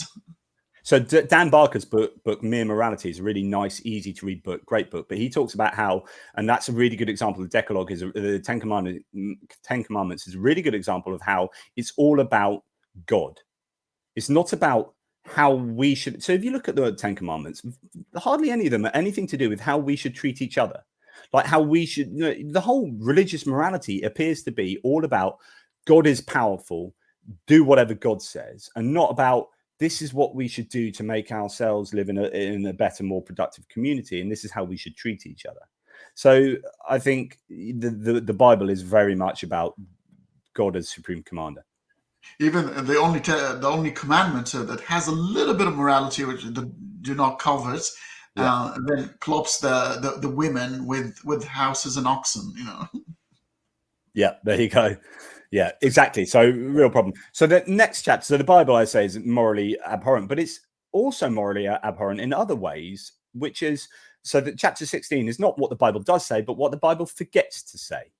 So Dan Barker's book Mere Morality is a really nice, easy to read book, great book. But he talks about how, and that's a really good example. The Decalogue the Ten Commandments is a really good example of how it's all about God. It's not about how we should. So if you look at the Ten Commandments, hardly any of them are anything to do with how we should treat each other, like how we should. The whole religious morality appears to be all about God is powerful, do whatever God says, and not about, this is what we should do to make ourselves live in a better, more productive community, and this is how we should treat each other. So I think the Bible is very much about God as supreme commander.
Even the only commandment that has a little bit of morality, which do not covet, then clops the women with houses and oxen.
Yeah, there you go. Yeah, exactly. So real problem. So the next chapter, so the Bible, I say, is morally abhorrent, but it's also morally abhorrent in other ways, which is, so that chapter 16 is not what the Bible does say, but what the Bible forgets to say,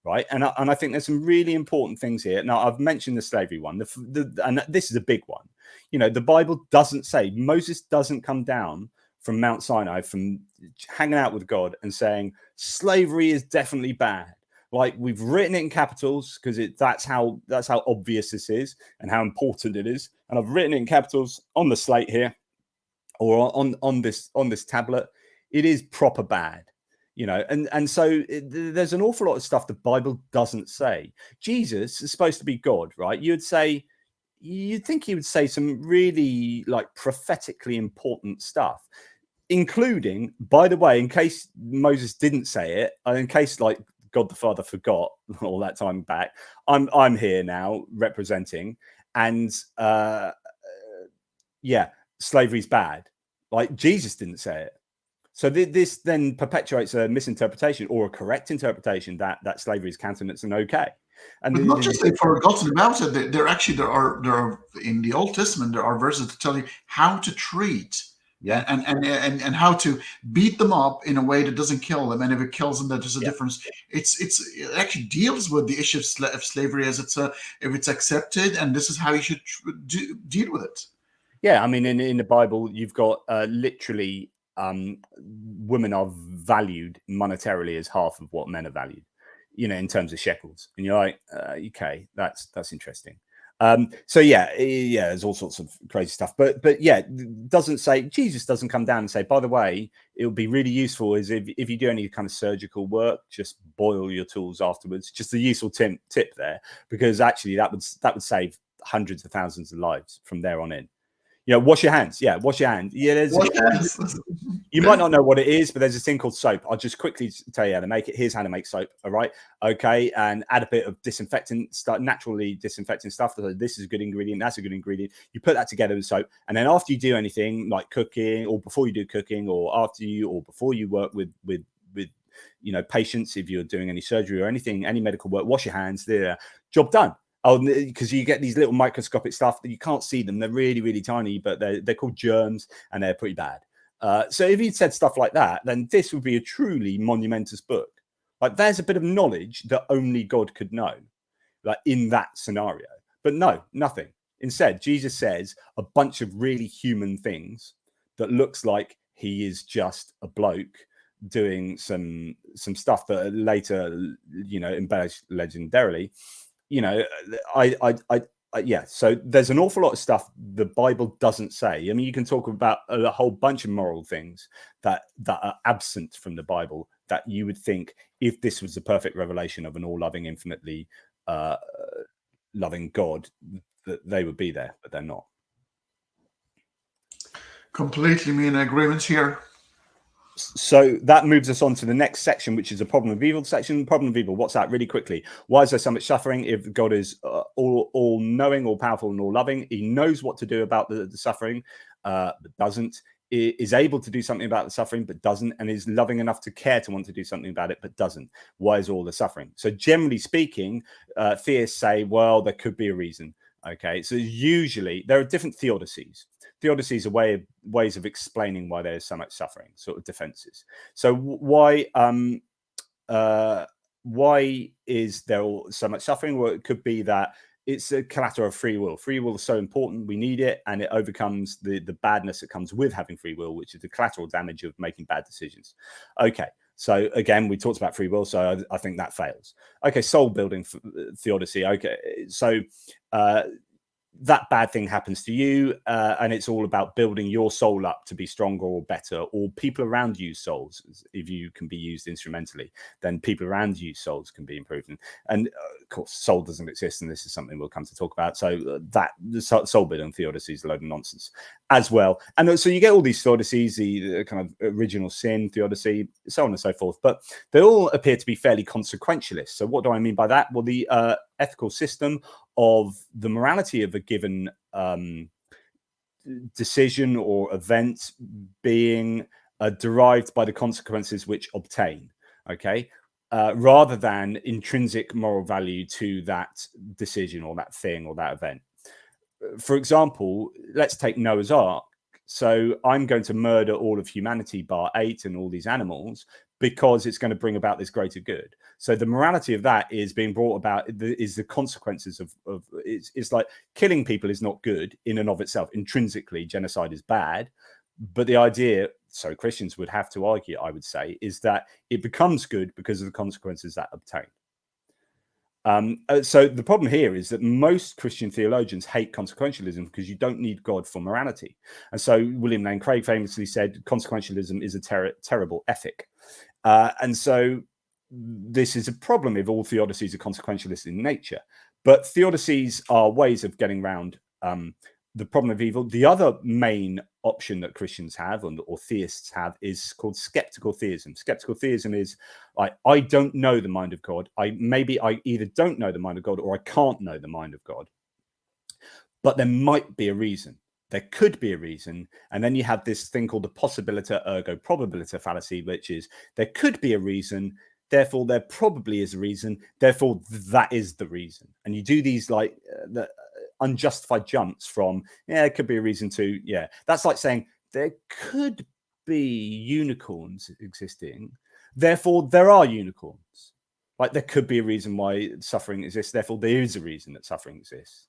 right? And I think there's some really important things here. Now, I've mentioned the slavery one, and this is a big one. The Bible doesn't say, Moses doesn't come down from Mount Sinai, from hanging out with God and saying, slavery is definitely bad. Like, we've written it in capitals because that's how obvious this is and how important it is. And I've written it in capitals on the slate here, or on this tablet. It is proper bad, and so there's an awful lot of stuff the Bible doesn't say. Jesus is supposed to be God, right? You'd think he would say some really, like, prophetically important stuff, including, by the way, in case Moses didn't say it, in case, like, God the Father forgot all that time back, I'm here now representing, and slavery's bad. Like, Jesus didn't say it. So this then perpetuates a misinterpretation or a correct interpretation that slavery is countenance and okay.
But not just they've forgotten about it. There are in the Old Testament, there are verses to tell you how to treat
Yeah.
And how to beat them up in a way that doesn't kill them, and if it kills them, that there's a difference. It actually deals with the issue of slavery as if it's accepted, and this is how you should deal with it.
Yeah, I mean, in the Bible, you've got literally women are valued monetarily as half of what men are valued, in terms of shekels. And you're like, okay, that's interesting. So yeah, there's all sorts of crazy stuff, but yeah, doesn't say, Jesus doesn't come down and say, by the way, it would be really useful is if you do any kind of surgical work, just boil your tools afterwards. Just a useful tip there, because actually that would save hundreds of thousands of lives from there on in. Wash your hands. Yeah, wash your hands. Yeah, you might not know what it is, but there's this thing called soap. I'll just quickly tell you how to make it. Here's how to make soap. All right. Okay. And add a bit of disinfectant stuff, naturally disinfecting stuff. So this is a good ingredient. That's a good ingredient. You put that together with soap. And then after you do anything like cooking, or before you do cooking, or before you work with patients, if you're doing any surgery or anything, any medical work, wash your hands. There, job done. Oh, because you get these little microscopic stuff that you can't see them. They're really, really tiny, but they're called germs, and they're pretty bad. So if he'd said stuff like that, then this would be a truly monumentous book. Like, there's a bit of knowledge that only God could know, like in that scenario. But no, nothing. Instead, Jesus says a bunch of really human things that looks like he is just a bloke doing some stuff that later, embellished legendarily. So there's an awful lot of stuff the Bible doesn't say. I mean, you can talk about a whole bunch of moral things that are absent from the Bible that you would think, if this was the perfect revelation of an all-loving, infinitely loving God, that they would be there, but they're not.
Completely me in agreement here.
So that moves us on to the next section, which is a problem of evil section. Problem of evil. What's that? Really quickly. Why is there so much suffering? If God is all knowing, all powerful, and all loving, he knows what to do about the suffering, but doesn't. Is able to do something about the suffering, but doesn't, and is loving enough to care to want to do something about it, but doesn't. Why is all the suffering? So generally speaking, theists say, well, there could be a reason. Okay, so usually there are different theodicies. Theodicies are ways of explaining why there's so much suffering, sort of defenses. So why is there so much suffering? Well, it could be that it's a collateral of free will. Free will is so important, we need it, and it overcomes the badness that comes with having free will, which is the collateral damage of making bad decisions. Okay, so again, we talked about free will, so I think that fails. Okay, soul building theodicy. Okay, so that bad thing happens to you, and it's all about building your soul up to be stronger or better, or people around you souls. If you can be used instrumentally, then people around you souls can be improved. And of course, soul doesn't exist, and this is something we'll come to talk about. So that the soul building theodicy is a load of nonsense as well. And so you get all these theodicies, the kind of original sin theodicy, so on and so forth, but they all appear to be fairly consequentialist. So what do I mean by that? Well, the ethical system of the morality of a given decision or event being derived by the consequences which obtain, okay, rather than intrinsic moral value to that decision or that thing or that event. For example, let's take Noah's Ark. So I'm going to murder all of humanity, bar 8, and all these animals, because it's going to bring about this greater good. So the morality of that is being brought about, is the consequences of it's like killing people is not good in and of itself. Intrinsically, genocide is bad. But the idea, so Christians would have to argue, I would say, is that it becomes good because of the consequences that obtain. So the problem here is that most Christian theologians hate consequentialism because you don't need God for morality. And so William Lane Craig famously said consequentialism is a terrible ethic. And so this is a problem if all theodicies are consequentialist in nature. But theodicies are ways of getting around the problem of evil. The other main option that Christians have, or theists have, is called skeptical theism. Skeptical theism is I don't know the mind of God. I either don't know the mind of God or I can't know the mind of God. But there might be a reason. There could be a reason. And then you have this thing called the possibiliter ergo probabiliter fallacy, which is there could be a reason, therefore there probably is a reason, therefore that is the reason. And you do these the unjustified jumps from, it could be a reason to, that's like saying there could be unicorns existing, therefore there are unicorns. Like there could be a reason why suffering exists, therefore there is a reason that suffering exists,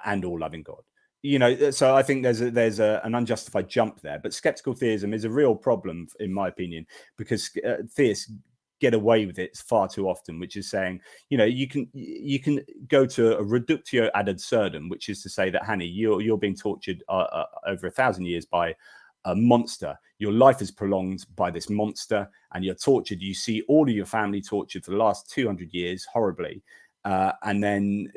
and all-loving God. You know, so I think there's an unjustified jump there. But skeptical theism is a real problem, in my opinion, because theists get away with it far too often, which is saying, you know, you can go to a reductio ad absurdum, which is to say that, Hanney, you're being tortured over 1,000 years by a monster. Your life is prolonged by this monster, and you're tortured. You see all of your family tortured for the last 200 years horribly, and then,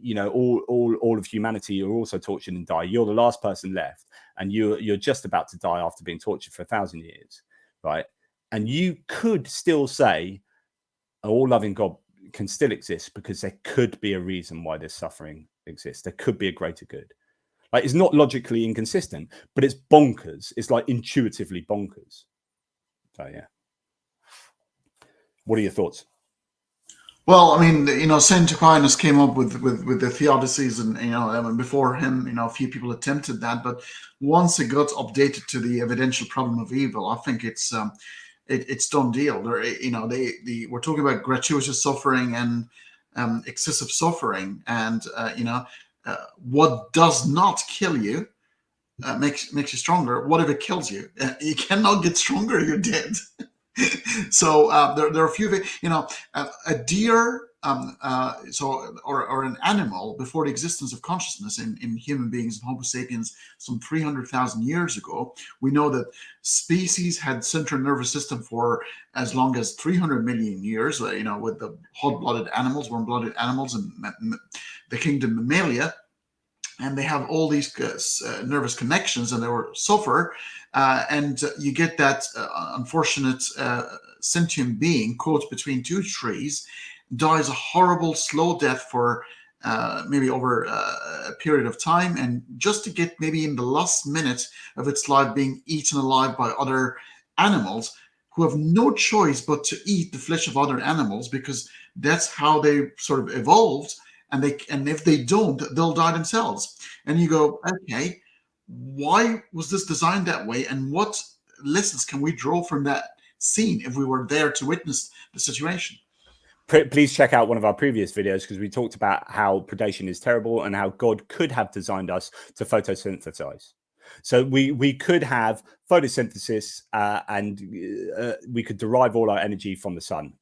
you know, all of humanity are also tortured and die. You're the last person left, and you're just about to die after being tortured for 1,000 years, right? And you could still say an all-loving God can still exist because there could be a reason why this suffering exists. There could be a greater good. Like, it's not logically inconsistent, but it's bonkers. It's like intuitively bonkers. So yeah. What are your thoughts?
Well, I mean, you know, Saint Aquinas came up with the theodicies, and you know, I mean, before him, you know, a few people attempted that, but once it got updated to the evidential problem of evil, I think it's done deal. You know, we're talking about gratuitous suffering and excessive suffering, and you know, what does not kill you makes you stronger. What if it kills you? You cannot get stronger. You're dead. So there are a few, you know, a deer, or an animal before the existence of consciousness in human beings and Homo sapiens some 300,000 years ago. We know that species had central nervous system for as long as 300 million years. You know, with the hot-blooded animals, warm-blooded animals, and the kingdom Mammalia. And they have all these nervous connections, and they will suffer. And you get that unfortunate sentient being caught between two trees, dies a horrible, slow death for maybe over a period of time, and just to get maybe in the last minute of its life being eaten alive by other animals who have no choice but to eat the flesh of other animals, because that's how they sort of evolved. And if they don't, they'll die themselves. And you go, okay, why was this designed that way? And what lessons can we draw from that scene if we were there to witness the situation?
Please check out one of our previous videos, because we talked about how predation is terrible and how God could have designed us to photosynthesize. So we could have photosynthesis, and we could derive all our energy from the sun,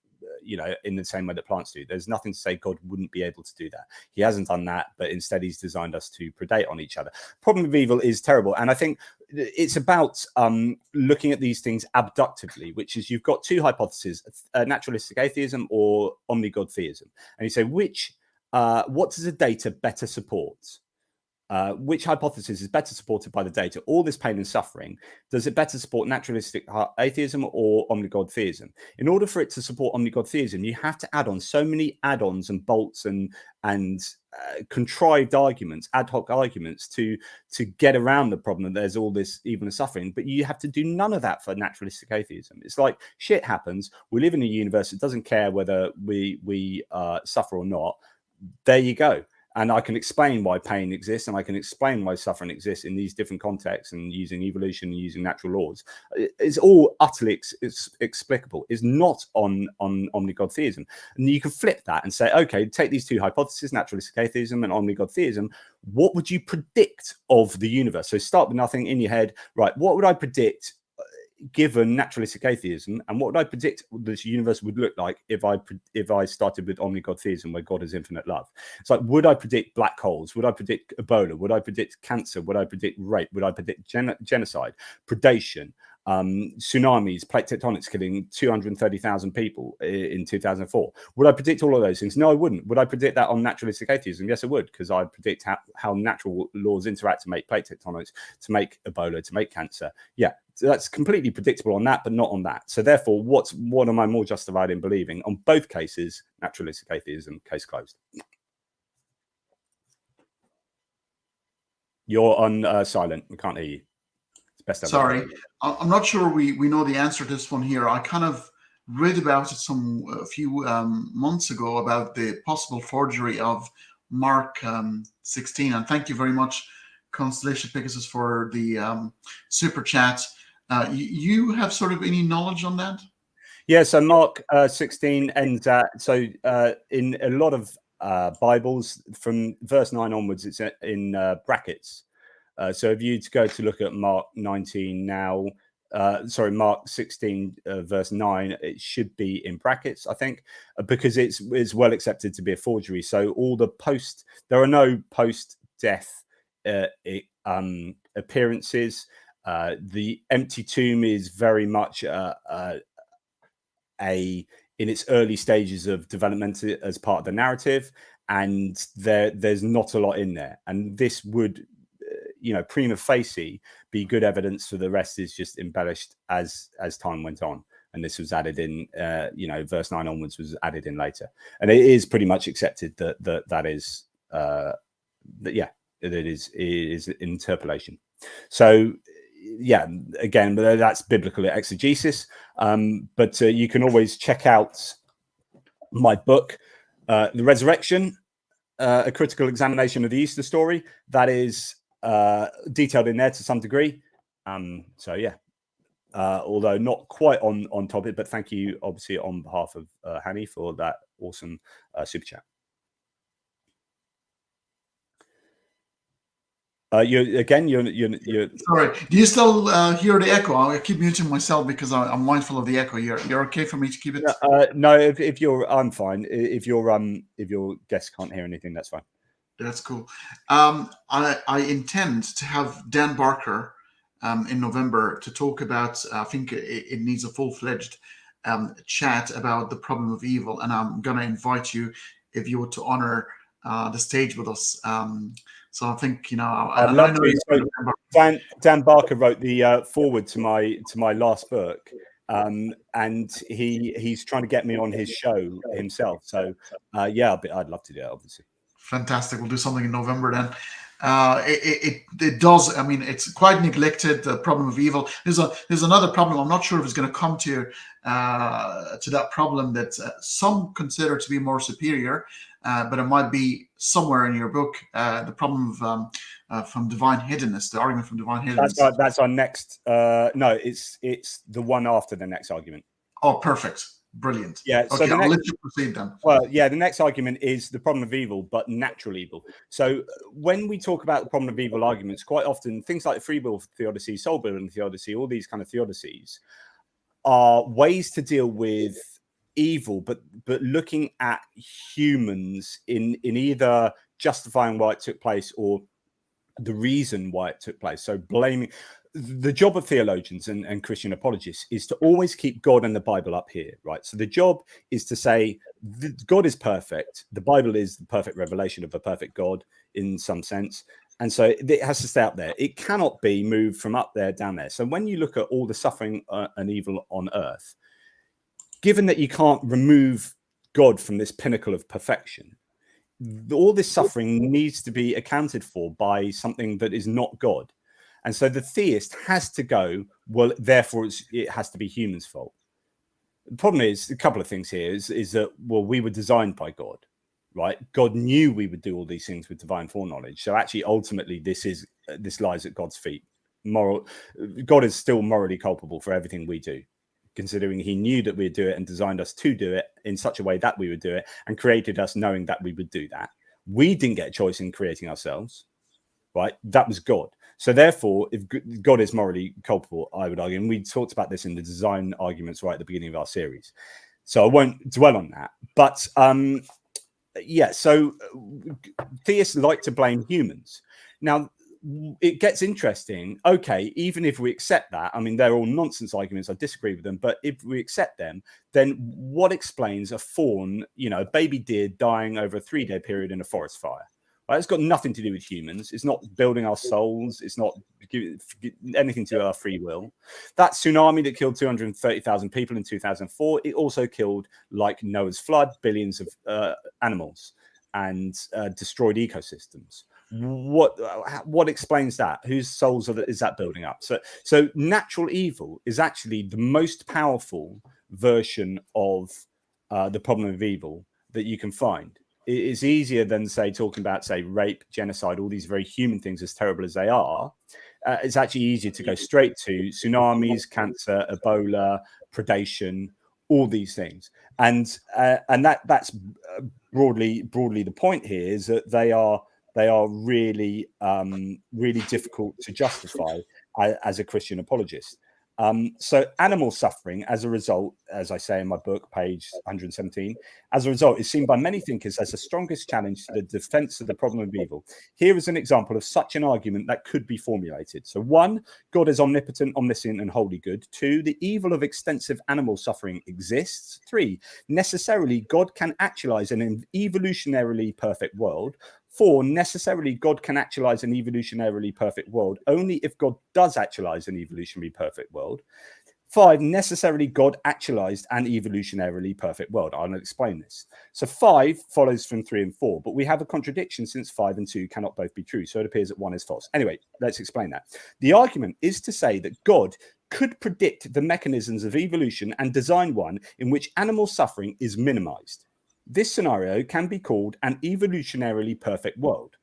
you know, in the same way that plants do. There's nothing to say God wouldn't be able to do that. He hasn't done that, but instead he's designed us to predate on each other. Problem of evil is terrible. And I think it's about looking at these things abductively, which is, you've got two hypotheses, naturalistic atheism or omni-God theism. And you say, what does the data better support? Which hypothesis is better supported by the data? All this pain and suffering, does it better support naturalistic atheism or omni-God theism? In order for it to support omni-God theism, you have to add on so many add-ons and bolts and contrived arguments, ad hoc arguments to get around the problem that there's all this evil and suffering. But you have to do none of that for naturalistic atheism. It's like, shit happens. We live in a universe that doesn't care whether we suffer or not. There you go. And I can explain why pain exists, and I can explain why suffering exists in these different contexts, and using evolution and using natural laws. It's all utterly explicable. It's not on omni-God theism. And you can flip that and say, okay, take these two hypotheses, naturalistic atheism and omni-God theism. What would you predict of the universe? So start with nothing in your head. Right, what would I predict given naturalistic atheism, and what would I predict this universe would look like if I started with omni-God theism, where God is infinite love? It's like, would I predict black holes? Would I predict Ebola? Would I predict cancer? Would I predict rape? Would I predict genocide, predation, tsunamis, plate tectonics killing 230,000 people in 2004? Would I predict all of those things? No, I wouldn't. Would I predict that on naturalistic atheism? Yes, I would, because I predict how natural laws interact to make plate tectonics, to make Ebola, to make cancer. Yeah, so that's completely predictable on that, but not on that. So therefore, what am I more justified in believing? On both cases, naturalistic atheism, case closed. You're on silent. We can't hear you. It's best ever.
Sorry, I'm not sure we know the answer to this one here. I kind of read about it a few months ago, about the possible forgery of Mark 16. And thank you very much, Constellation Pegasus, for the super chat. You have sort of any knowledge on that?
Yeah, so Mark 16 ends at, so in a lot of Bibles, from verse 9 onwards, it's in brackets. So if you go to look at Mark 19 now, Mark 16 verse 9, it should be in brackets, I think, because it's well accepted to be a forgery. So all the there are no post-death appearances. The empty tomb is very much in its early stages of development as part of the narrative, and there's not a lot in there, and this would prima facie be good evidence for the rest is just embellished as time went on, and this was added in verse 9 onwards was added in later, and it is pretty much accepted that is it is interpolation. So yeah, again, that's biblical exegesis. But you can always check out my book, The Resurrection, A Critical Examination of the Easter Story. That is detailed in there to some degree. So yeah, although not quite on topic, but thank you, obviously, on behalf of Hanney for that awesome super chat. You're
sorry. Do you still hear the echo? I keep muting myself because I'm mindful of the echo. You're okay for me to keep it?
No, if you're, I'm fine. If your guests can't hear anything, that's fine.
That's cool. I intend to have Dan Barker in November to talk about. I think it needs a full-fledged chat about the problem of evil, and I'm gonna invite you if you were to honor the stage with us. So I think
Dan Barker wrote the foreword to my last book, and he's trying to get me on his show himself. So yeah, I'd love to do that, obviously.
Fantastic. We'll do something in November then. It does. I mean, it's quite neglected. The problem of evil. There's another problem. I'm not sure if it's going to come to that problem that some consider to be more superior, but it might be somewhere in your book. The problem from divine hiddenness. The argument from divine hiddenness.
That's our next. No, it's the one after the next argument.
Oh, perfect. Brilliant.
Yeah.
Okay, I'll let you proceed then.
Well, yeah, the next argument is the problem of evil, but natural evil. So when we talk about the problem of evil arguments, quite often things like free will theodicy, soul building theodicy, all these kind of theodicies are ways to deal with evil, but looking at humans in either justifying why it took place or the reason why it took place. So blaming. The job of theologians and Christian apologists is to always keep God and the Bible up here, right? So the job is to say God is perfect. The Bible is the perfect revelation of a perfect God in some sense. And so it has to stay up there. It cannot be moved from up there down there. So when you look at all the suffering and evil on earth, given that you can't remove God from this pinnacle of perfection, all this suffering needs to be accounted for by something that is not God. And so the theist has to go, well, therefore it has to be humans' fault. The problem is a couple of things here is that, well, we were designed by God, right? God knew we would do all these things with divine foreknowledge. So actually, ultimately, this lies at God's feet. God is still morally culpable for everything we do, considering he knew that we'd do it and designed us to do it in such a way that we would do it and created us knowing that we would do that. We didn't get a choice in creating ourselves, right? That was God. So therefore, if God is morally culpable, I would argue, and we talked about this in the design arguments right at the beginning of our series, so I won't dwell on that. But yeah, so theists like to blame humans. Now, it gets interesting. Okay, even if we accept that, I mean, they're all nonsense arguments. I disagree with them. But if we accept them, then what explains a fawn, a baby deer dying over a 3-day period in a forest fire? Right? It's got nothing to do with humans. It's not building our souls. It's not giving anything to our free will. That tsunami that killed 230,000 people in 2004, it also killed, like Noah's flood, billions of animals and destroyed ecosystems. What explains that? Whose souls is that building up? So natural evil is actually the most powerful version of the problem of evil that you can find. it's easier than, say, talking about, say, rape, genocide, all these very human things, as terrible as they are. It's actually easier to go straight to tsunamis, cancer, Ebola, predation, all these things, and that's broadly the point here, is that they are really really difficult to justify as a Christian apologist. So animal suffering, as a result, as I say in my book, page 117, as a result, is seen by many thinkers as the strongest challenge to the defense of the problem of evil. Here is an example of such an argument that could be formulated. So 1, God is omnipotent, omniscient, and wholly good. 2, the evil of extensive animal suffering exists. 3, necessarily God can actualize an evolutionarily perfect world. 4, necessarily God can actualize an evolutionarily perfect world only if God does actualize an evolutionarily perfect world. 5, necessarily God actualized an evolutionarily perfect world. I'll explain this. So 5 follows from 3 and 4, but we have a contradiction, since 5 and 2 cannot both be true. So it appears that 1 is false. Anyway, let's explain that. The argument is to say that God could predict the mechanisms of evolution and design one in which animal suffering is minimized. This scenario can be called an evolutionarily perfect world.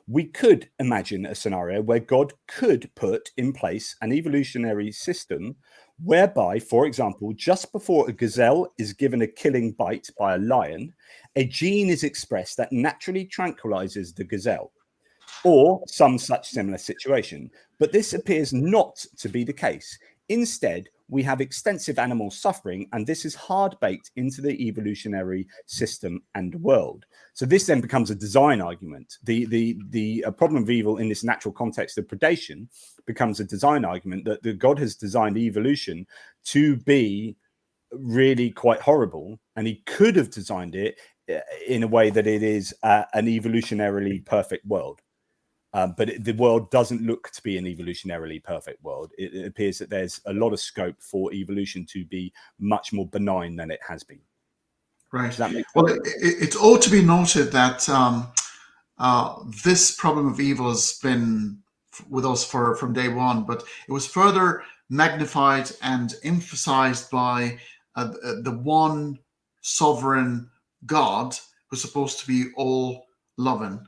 We could imagine a scenario where God could put in place an evolutionary system whereby, for example, just before a gazelle is given a killing bite by a lion, a gene is expressed that naturally tranquilizes the gazelle, or some such similar situation. But this appears not to be the case. Instead, we have extensive animal suffering, and this is hard baked into the evolutionary system and world. So this then becomes a design argument. The problem of evil in this natural context of predation becomes a design argument that the God has designed evolution to be really quite horrible, and he could have designed it in a way that it is an evolutionarily perfect world. But the world doesn't look to be an evolutionarily perfect world. It appears that there's a lot of scope for evolution to be much more benign than it has been.
Right.
Does that make sense?
Well, it ought to be noted that this problem of evil has been with us from day one, but it was further magnified and emphasized by the one sovereign God who's supposed to be all loving.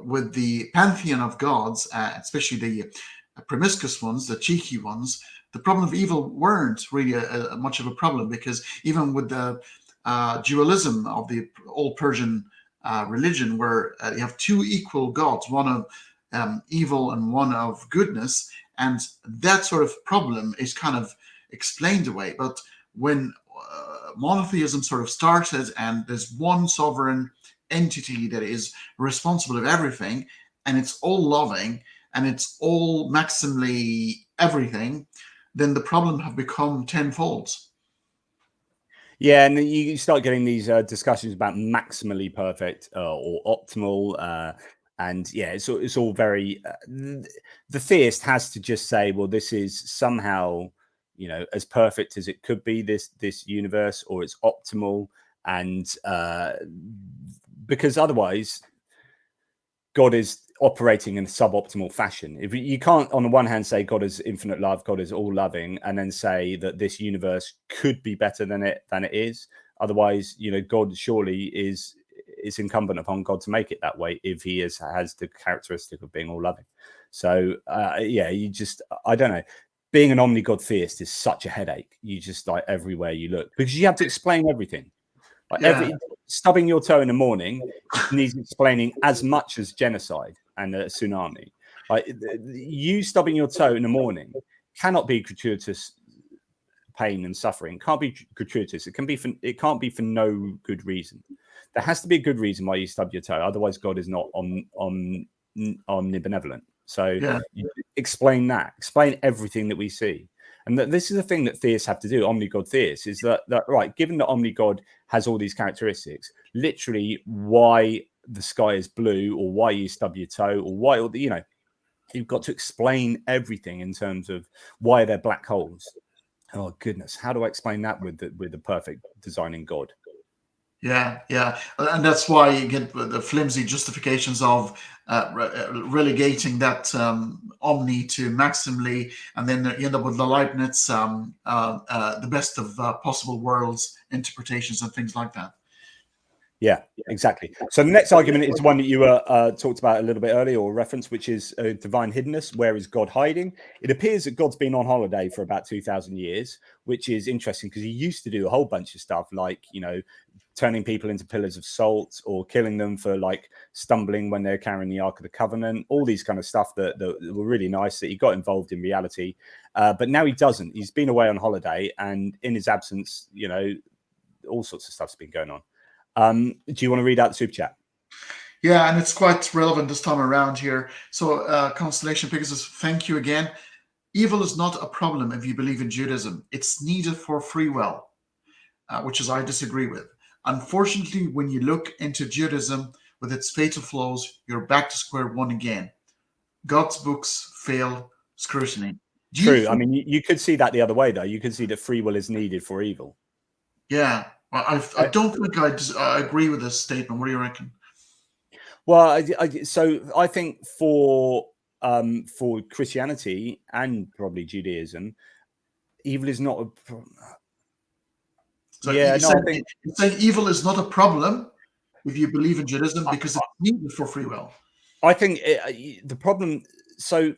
With the pantheon of gods, especially the promiscuous ones, the cheeky ones, the problem of evil weren't really much of a problem, because even with the dualism of the old Persian religion, where you have two equal gods, one of evil and one of goodness, and that sort of problem is kind of explained away. But when monotheism sort of started, and there's one sovereign entity that is responsible of everything, and it's all loving, and it's all maximally everything, then the problem have become tenfold.
Yeah, and then you start getting these discussions about maximally perfect or optimal, and yeah, it's all very. The theist has to just say, well, this is somehow, as perfect as it could be, this universe, or it's optimal, and because otherwise, God is operating in a suboptimal fashion. If you can't, on the one hand, say God is infinite love, God is all loving, and then say that this universe could be better than it is. Otherwise, God surely is incumbent upon God to make it that way if he has the characteristic of being all loving. So yeah, I don't know. Being an omni-God theist is such a headache. You just, like, everywhere you look, because you have to explain everything. Like stubbing your toe in the morning needs explaining as much as genocide and a tsunami. Like, you stubbing your toe in the morning cannot be gratuitous pain and suffering. Can't be gratuitous. It can't be for no good reason. There has to be a good reason why you stub your toe. Otherwise, God is not omnibenevolent. So you explain that. Explain everything that we see. And this is the thing that theists have to do, omni-God theists, is that right, given that omni-God has all these characteristics, literally why the sky is blue, or why you stub your toe, or why, you've got to explain everything in terms of why they're black holes. Oh, goodness. How do I explain that with the perfect designing God?
Yeah, and that's why you get the flimsy justifications of relegating that omni to maximally, and then you end up with the Leibniz, the best of possible worlds interpretations and things like that.
Yeah, exactly. So the next argument is one that you talked about a little bit earlier, or reference, which is divine hiddenness. Where is God hiding? It appears that God's been on holiday for about 2,000 years, which is interesting because he used to do a whole bunch of stuff like, turning people into pillars of salt or killing them for like stumbling when they're carrying the Ark of the Covenant, all these kind of stuff that were really nice that he got involved in reality. But now he doesn't. He's been away on holiday, and in his absence, all sorts of stuff's been going on. Do you want to read out the super chat?
Yeah, and it's quite relevant this time around here. So Constellation Pegasus, thank you again. Evil is not a problem if you believe in Judaism. It's needed for free will, which is I disagree with. Unfortunately, when you look into Judaism with its fatal flaws, you're back to square one again. God's books fail scrutiny.
True. I mean, you could see that the other way, though. You could see that free will is needed for evil.
Yeah. I don't think I agree with this statement. What do you reckon?
Well, I think for Christianity and probably Judaism, evil is not a problem.
So you're saying evil is not a problem if you believe in Judaism because it's needed for free will.
I think the problem. So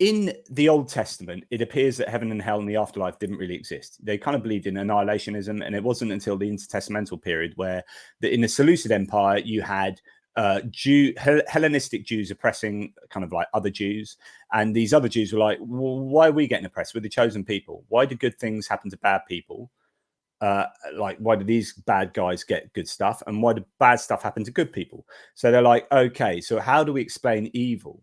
in the Old Testament, it appears that heaven and hell and the afterlife didn't really exist. They kind of believed in annihilationism, and it wasn't until the intertestamental period where in the Seleucid Empire you had Hellenistic Jews oppressing kind of like other Jews, and these other Jews were like, well, why are we getting oppressed? We're the chosen people. Why do good things happen to bad people? Why do these bad guys get good stuff, and why do bad stuff happen to good people? So they're like, okay, so how do we explain evil?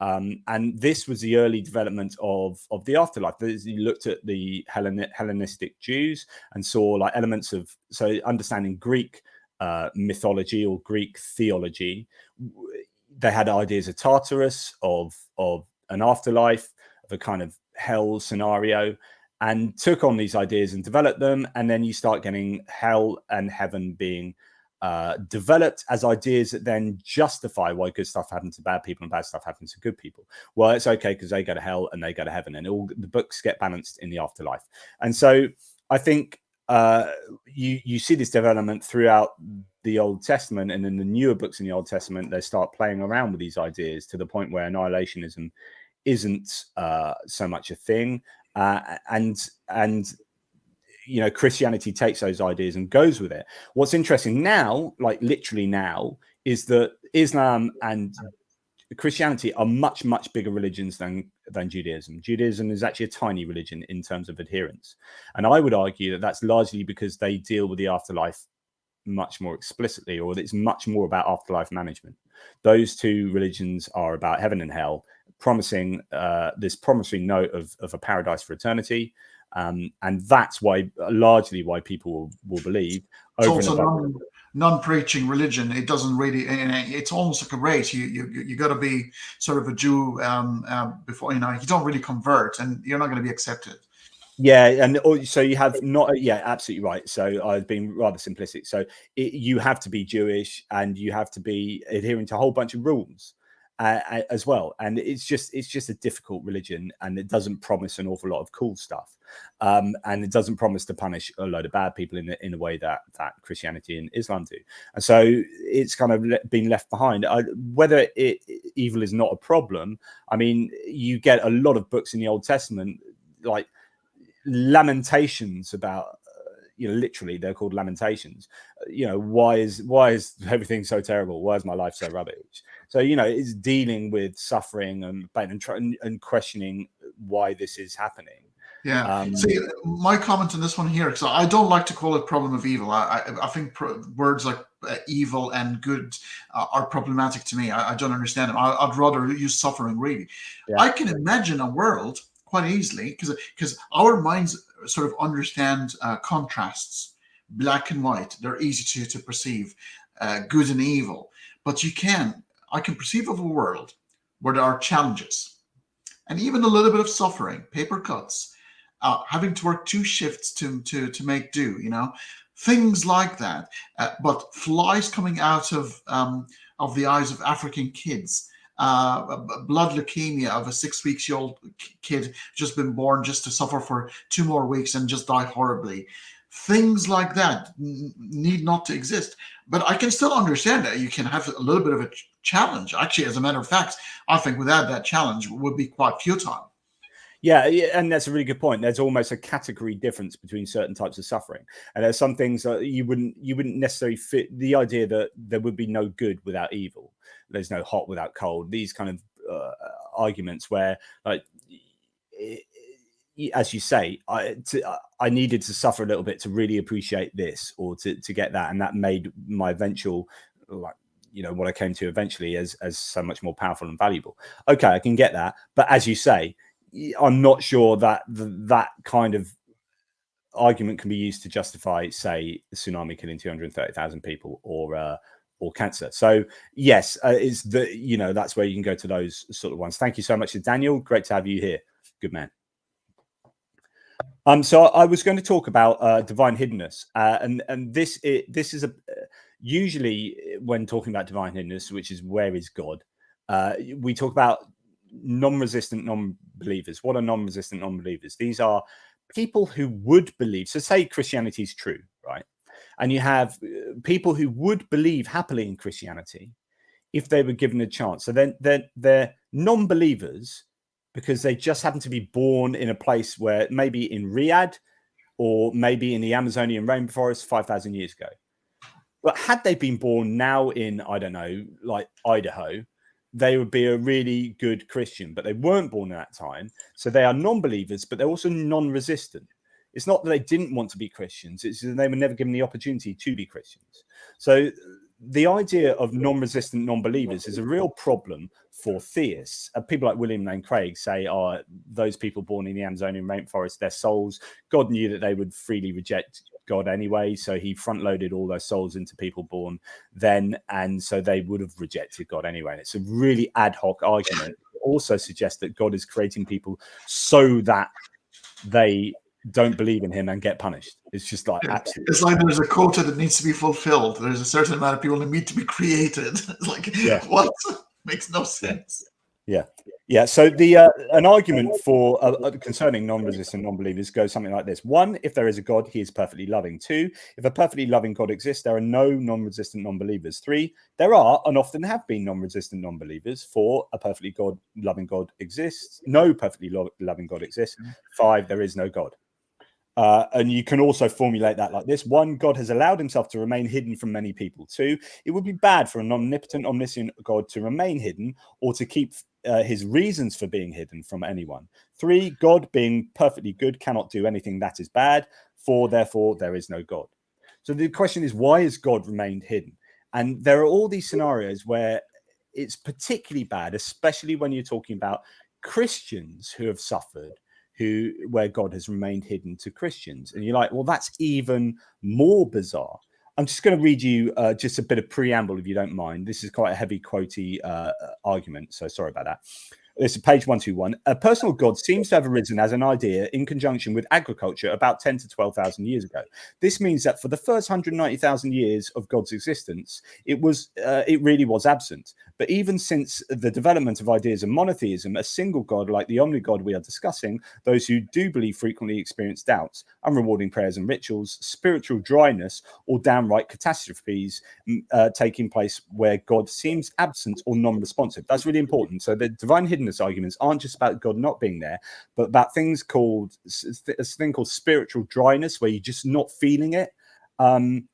And this was the early development of the afterlife. You looked at the Hellenistic Jews and saw like elements of, so understanding Greek mythology or Greek theology. They had ideas of Tartarus, of an afterlife, of a kind of hell scenario, and took on these ideas and developed them. And then you start getting hell and heaven being developed as ideas that then justify why good stuff happens to bad people and bad stuff happens to good people. Well, it's okay because they go to hell and they go to heaven, and all the books get balanced in the afterlife. And so I think you see this development throughout the Old Testament, and in the newer books in the Old Testament, they start playing around with these ideas to the point where annihilationism isn't so much a thing, and Christianity takes those ideas and goes with it. What's interesting now, like literally now, is that Islam and Christianity are much, much bigger religions than Judaism. Judaism is actually a tiny religion in terms of adherence. And I would argue that that's largely because they deal with the afterlife much more explicitly, or that it's much more about afterlife management. Those two religions are about heaven and hell, promising this promising note of a paradise for eternity. And that's largely why people will believe.
It's also non-preaching religion. It doesn't really. It's almost like a race. You got to be sort of a Jew before you don't really convert, and you're not going to be accepted.
Yeah, and so you have not. Yeah, absolutely right. So I've been rather simplistic. So you have to be Jewish, and you have to be adhering to a whole bunch of rules as well. And it's just a difficult religion, and it doesn't promise an awful lot of cool stuff. And it doesn't promise to punish a load of bad people in the way that Christianity and Islam do. And so it's kind of been left behind. Whether evil is not a problem, I mean, you get a lot of books in the Old Testament, like lamentations about, literally they're called lamentations. Why is everything so terrible? Why is my life so rubbish? So, it's dealing with suffering and pain and questioning why this is happening.
Yeah. See, my comment on this one here, because I don't like to call it problem of evil. I think words like evil and good are problematic to me. I don't understand them. I'd rather use suffering, really. Yeah. I can imagine a world quite easily, because our minds sort of understand contrasts, black and white. They're easy to perceive, good and evil. But I can perceive of a world where there are challenges and even a little bit of suffering, paper cuts, having to work 2 shifts to make do, things like that. But flies coming out of the eyes of African kids, blood leukemia of a 6 weeks old kid just been born, just to suffer for 2 more weeks and just die horribly. Things like that need not to exist. But I can still understand that you can have a little bit of a challenge. Actually, as a matter of fact, I think without that challenge would be quite futile.
Yeah, and that's a really good point. There's almost a category difference between certain types of suffering, and there's some things that you wouldn't necessarily fit the idea that there would be no good without evil. There's no hot without cold. These kind of arguments where, like, as you say, I needed to suffer a little bit to really appreciate this or to get that, and that made my eventual, like, what I came to eventually as so much more powerful and valuable. Okay, I can get that, but as you say, I'm not sure that that kind of argument can be used to justify, say, the tsunami killing 230,000 people or cancer. So yes, it's that's where you can go to those sort of ones. Thank you so much to Daniel. Great to have you here. Good man. So I was going to talk about divine hiddenness, and this is usually when talking about divine hiddenness, which is where is God, we talk about non-resistant non-believers. What are non-resistant non-believers? These are people who would believe. So say Christianity is true, right? And you have people who would believe happily in Christianity if they were given a chance. So then they're non-believers because they just happen to be born in a place where maybe in Riyadh or maybe in the Amazonian rainforest 5,000 years ago. But had they been born now in, I don't know, like Idaho, they would be a really good Christian, but they weren't born at that time. So they are non-believers, but they're also non-resistant. It's not that they didn't want to be Christians. It's that they were never given the opportunity to be Christians. So the idea of non-resistant non-believers is a real problem for theists. People like William Lane Craig say, those people born in the Amazonian rainforest, their souls, God knew that they would freely reject God anyway, so he front-loaded all those souls into people born then, and so they would have rejected God anyway. And it's a really ad hoc argument. It also suggests that God is creating people so that they don't believe in him and get punished. It's just like absolutely.
It's like there's a quota that needs to be fulfilled. There's a certain amount of people that need to be created. Like, what? Makes no sense.
Yeah. So an argument for concerning non-resistant non-believers goes something like this: 1, if there is a God, he is perfectly loving. 2, if a perfectly loving God exists, there are no non-resistant non-believers. 3, there are and often have been non-resistant non-believers. 4, a perfectly loving God exists. No perfectly loving God exists. 5, there is no God. And you can also formulate that like this: 1, God has allowed himself to remain hidden from many people. 2, it would be bad for an omnipotent, omniscient God to remain hidden or to keep his reasons for being hidden from anyone. 3, God, being perfectly good, cannot do anything that is bad. 4, therefore, there is no God. So the question is, why has God remained hidden? And there are all these scenarios where it's particularly bad, especially when you're talking about Christians who have suffered, where God has remained hidden to Christians. And you're like, well, that's even more bizarre. I'm just going to read you just a bit of preamble, if you don't mind. This is quite a heavy quotey argument, so sorry about that. This is page 121. A personal God seems to have arisen as an idea in conjunction with agriculture about 10 to 12,000 years ago. This means that for the first 190,000 years of God's existence, it really was absent. But even since the development of ideas of monotheism, a single God like the omni-God we are discussing, those who do believe frequently experience doubts, unrewarding prayers and rituals, spiritual dryness, or downright catastrophes taking place where God seems absent or non-responsive. That's really important. So the divine hiddenness arguments aren't just about God not being there, but about a thing called spiritual dryness, where you're just not feeling it.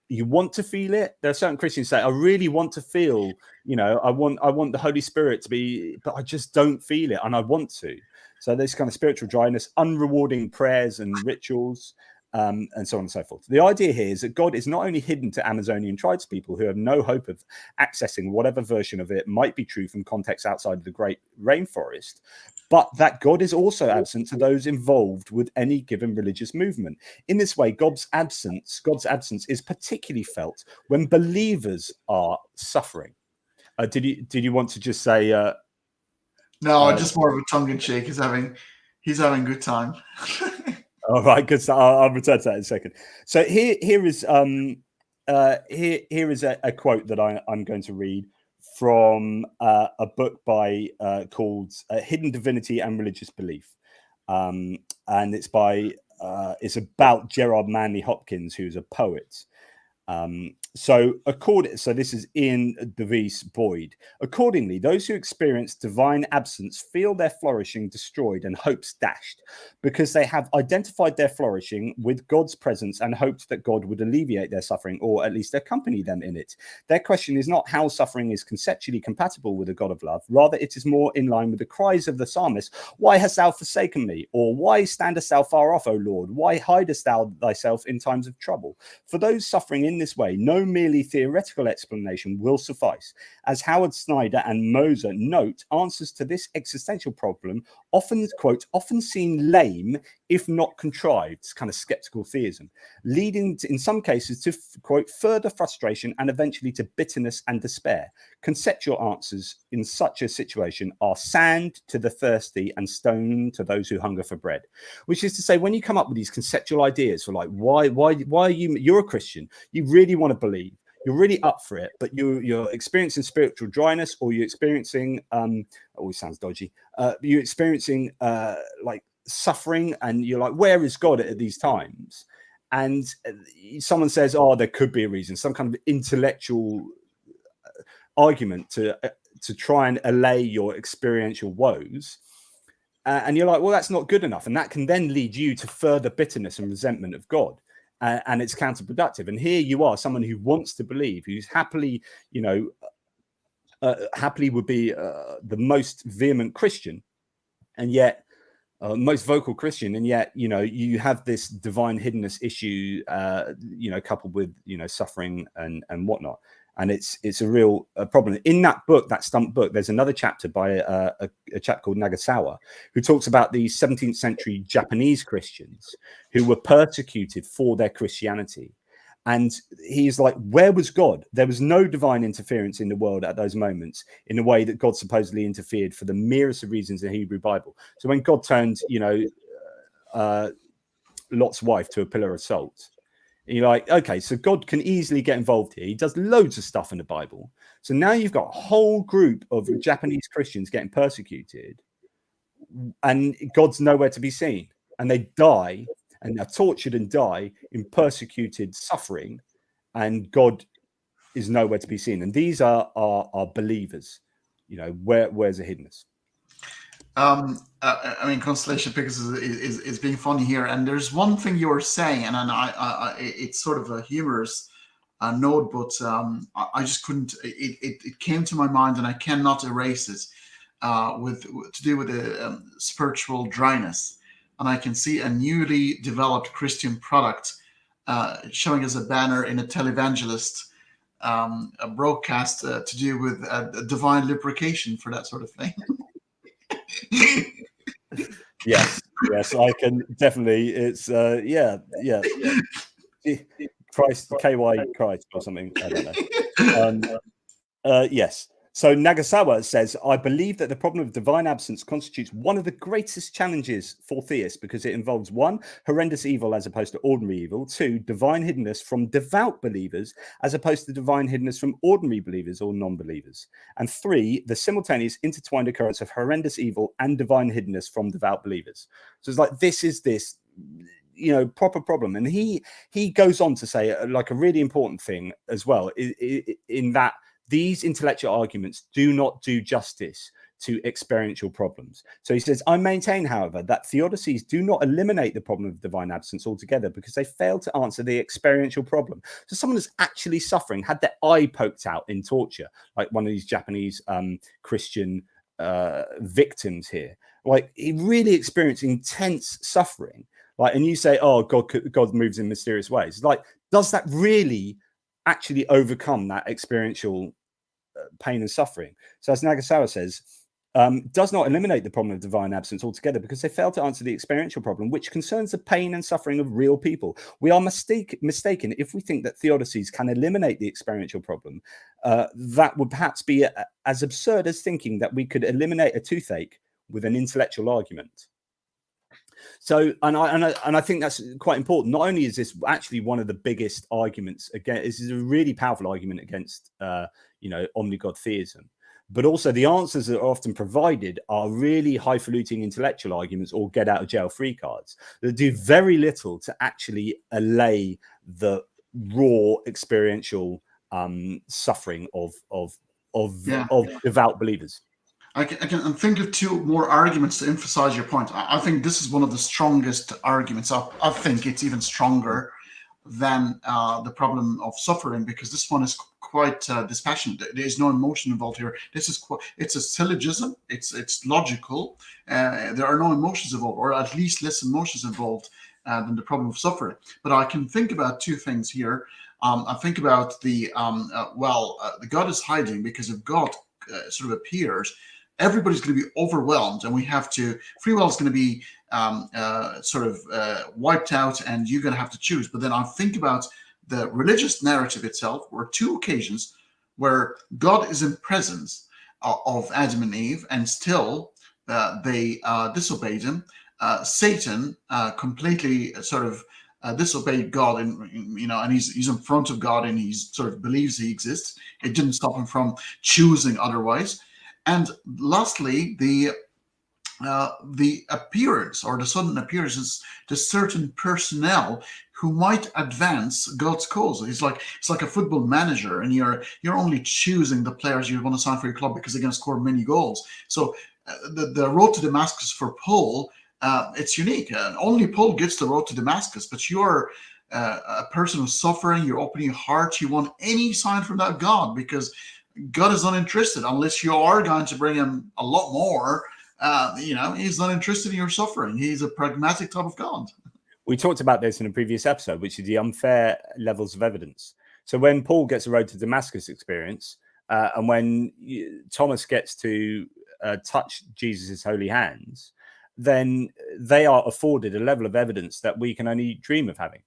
You want to feel it. There are certain Christians say, I really want to feel, I want the Holy Spirit to be, but I just don't feel it, and I want to. So this kind of spiritual dryness, unrewarding prayers and rituals, and so on and so forth. The idea here is that God is not only hidden to Amazonian tribespeople who have no hope of accessing whatever version of it might be true from contexts outside of the great rainforest, but that God is also absent to those involved with any given religious movement. In this way, God's absence is particularly felt when believers are suffering. Did you want to just say?
No, just more of a tongue-in-cheek. He's having good time.
All right, good. So I'll return to that in a second. So here is a quote that I'm going to read from a book by called Hidden Divinity and Religious Belief. And it's by it's about Gerard Manley Hopkins, who's a poet. So this is Ian Device Boyd. Accordingly, those who experience divine absence feel their flourishing destroyed and hopes dashed, because they have identified their flourishing with God's presence and hoped that God would alleviate their suffering, or at least accompany them in it. Their question is not how suffering is conceptually compatible with a God of love. Rather, it is more in line with the cries of the psalmist, "Why hast thou forsaken me?" Or "Why standest thou far off, O Lord? Why hidest thou thyself in times of trouble?" For those suffering in this way, no merely theoretical explanation will suffice. As Howard Snyder and Moser note, answers to this existential problem often, quote, often seem lame, if not contrived. It's kind of skeptical theism, leading to, in some cases, to, quote, further frustration and eventually to bitterness and despair. Conceptual answers in such a situation are sand to the thirsty and stone to those who hunger for bread. Which is to say, when you come up with these conceptual ideas for like, why are you're a Christian, you really want to believe, you're really up for it, but you're experiencing spiritual dryness, or you're experiencing always sounds dodgy, you're experiencing like suffering, and you're like, where is God at these times? And someone says, oh, there could be a reason, some kind of intellectual argument to try and allay your experiential woes. And you're like, well, that's not good enough. And that can then lead you to further bitterness and resentment of God. And it's counterproductive. And here you are, someone who wants to believe, who's happily, happily would be the most vehement Christian, and yet most vocal Christian, and yet, you have this divine hiddenness issue, coupled with, suffering and whatnot. And it's a real problem. In that book, that Stump book, there's another chapter by a chap called Nagasawa, who talks about the 17th century Japanese Christians who were persecuted for their Christianity. And he's like, where was God? There was no divine interference in the world at those moments in the way that God supposedly interfered for the merest of reasons in the Hebrew Bible. So when God turned, Lot's wife to a pillar of salt, and you're like, okay, so God can easily get involved here. He does loads of stuff in the Bible. So now you've got a whole group of Japanese Christians getting persecuted, and God's nowhere to be seen. And they die, and they're tortured and die in persecuted suffering, and God is nowhere to be seen. And these are believers. Where's the hiddenness?
I mean, Constellation Pickers is being funny here, and there's one thing you were saying, and it's sort of a humorous note, but I just couldn't. It came to my mind, and I cannot erase it. To do with the spiritual dryness, and I can see a newly developed Christian product showing as a banner in a televangelist a broadcast to do with divine lubrication for that sort of thing.
yes, I can definitely. It's yeah. Christ, KY Christ or something. I don't know. Yes. So Nagasawa says, I believe that the problem of divine absence constitutes one of the greatest challenges for theists, because it involves 1, horrendous evil as opposed to ordinary evil, 2, divine hiddenness from devout believers as opposed to divine hiddenness from ordinary believers or non-believers, and 3, the simultaneous intertwined occurrence of horrendous evil and divine hiddenness from devout believers. So it's like, this is this proper problem. And he goes on to say like a really important thing as well, in that these intellectual arguments do not do justice to experiential problems. So he says, I maintain, however, that theodicies do not eliminate the problem of divine absence altogether, because they fail to answer the experiential problem. So someone who's actually suffering, had their eye poked out in torture, like one of these Japanese Christian victims here, like he really experienced intense suffering. Like, and you say, oh, God moves in mysterious ways. Like, does that really actually overcome that experiential pain and suffering? So as Nagasawa says, does not eliminate the problem of divine absence altogether, because they fail to answer the experiential problem, which concerns the pain and suffering of real people. We are mistaken if we think that theodicies can eliminate the experiential problem. That would perhaps be as absurd as thinking that we could eliminate a toothache with an intellectual argument. So, and I think that's quite important. Not only is this actually one of the biggest arguments against, this is a really powerful argument against, omnigod theism, but also the answers that are often provided are really highfalutin intellectual arguments or get out of jail free cards that do very little to actually allay the raw experiential suffering of devout believers.
I can think of two more arguments to emphasize your point. I think this is one of the strongest arguments. I think it's even stronger than the problem of suffering, because this one is quite dispassionate. There is no emotion involved here. It's a syllogism. It's logical. There are no emotions involved, or at least less emotions involved than the problem of suffering. But I can think about two things here. I think about the God is hiding, because if God sort of appears, everybody's going to be overwhelmed, and free will is going to be wiped out, and you're going to have to choose. But then I think about the religious narrative itself, where two occasions where God is in presence of Adam and Eve, and still they disobeyed him. Satan completely disobeyed God, and he's in front of God, and he sort of believes he exists. It didn't stop him from choosing otherwise. And lastly, the appearance, or the sudden appearances to certain personnel who might advance God's cause. It's like a football manager, and you're only choosing the players you want to sign for your club because they're going to score many goals. So the road to Damascus for Paul, it's unique. Only Paul gets the road to Damascus, but you're a person who's suffering. You're opening your heart. You want any sign from that God, because God is uninterested unless you are going to bring him a lot more. He's not interested in your suffering. He's a pragmatic type of God.
We talked about this in a previous episode, which is the unfair levels of evidence. So when Paul gets a road to Damascus experience, and when Thomas gets to touch Jesus' holy hands, then they are afforded a level of evidence that we can only dream of having.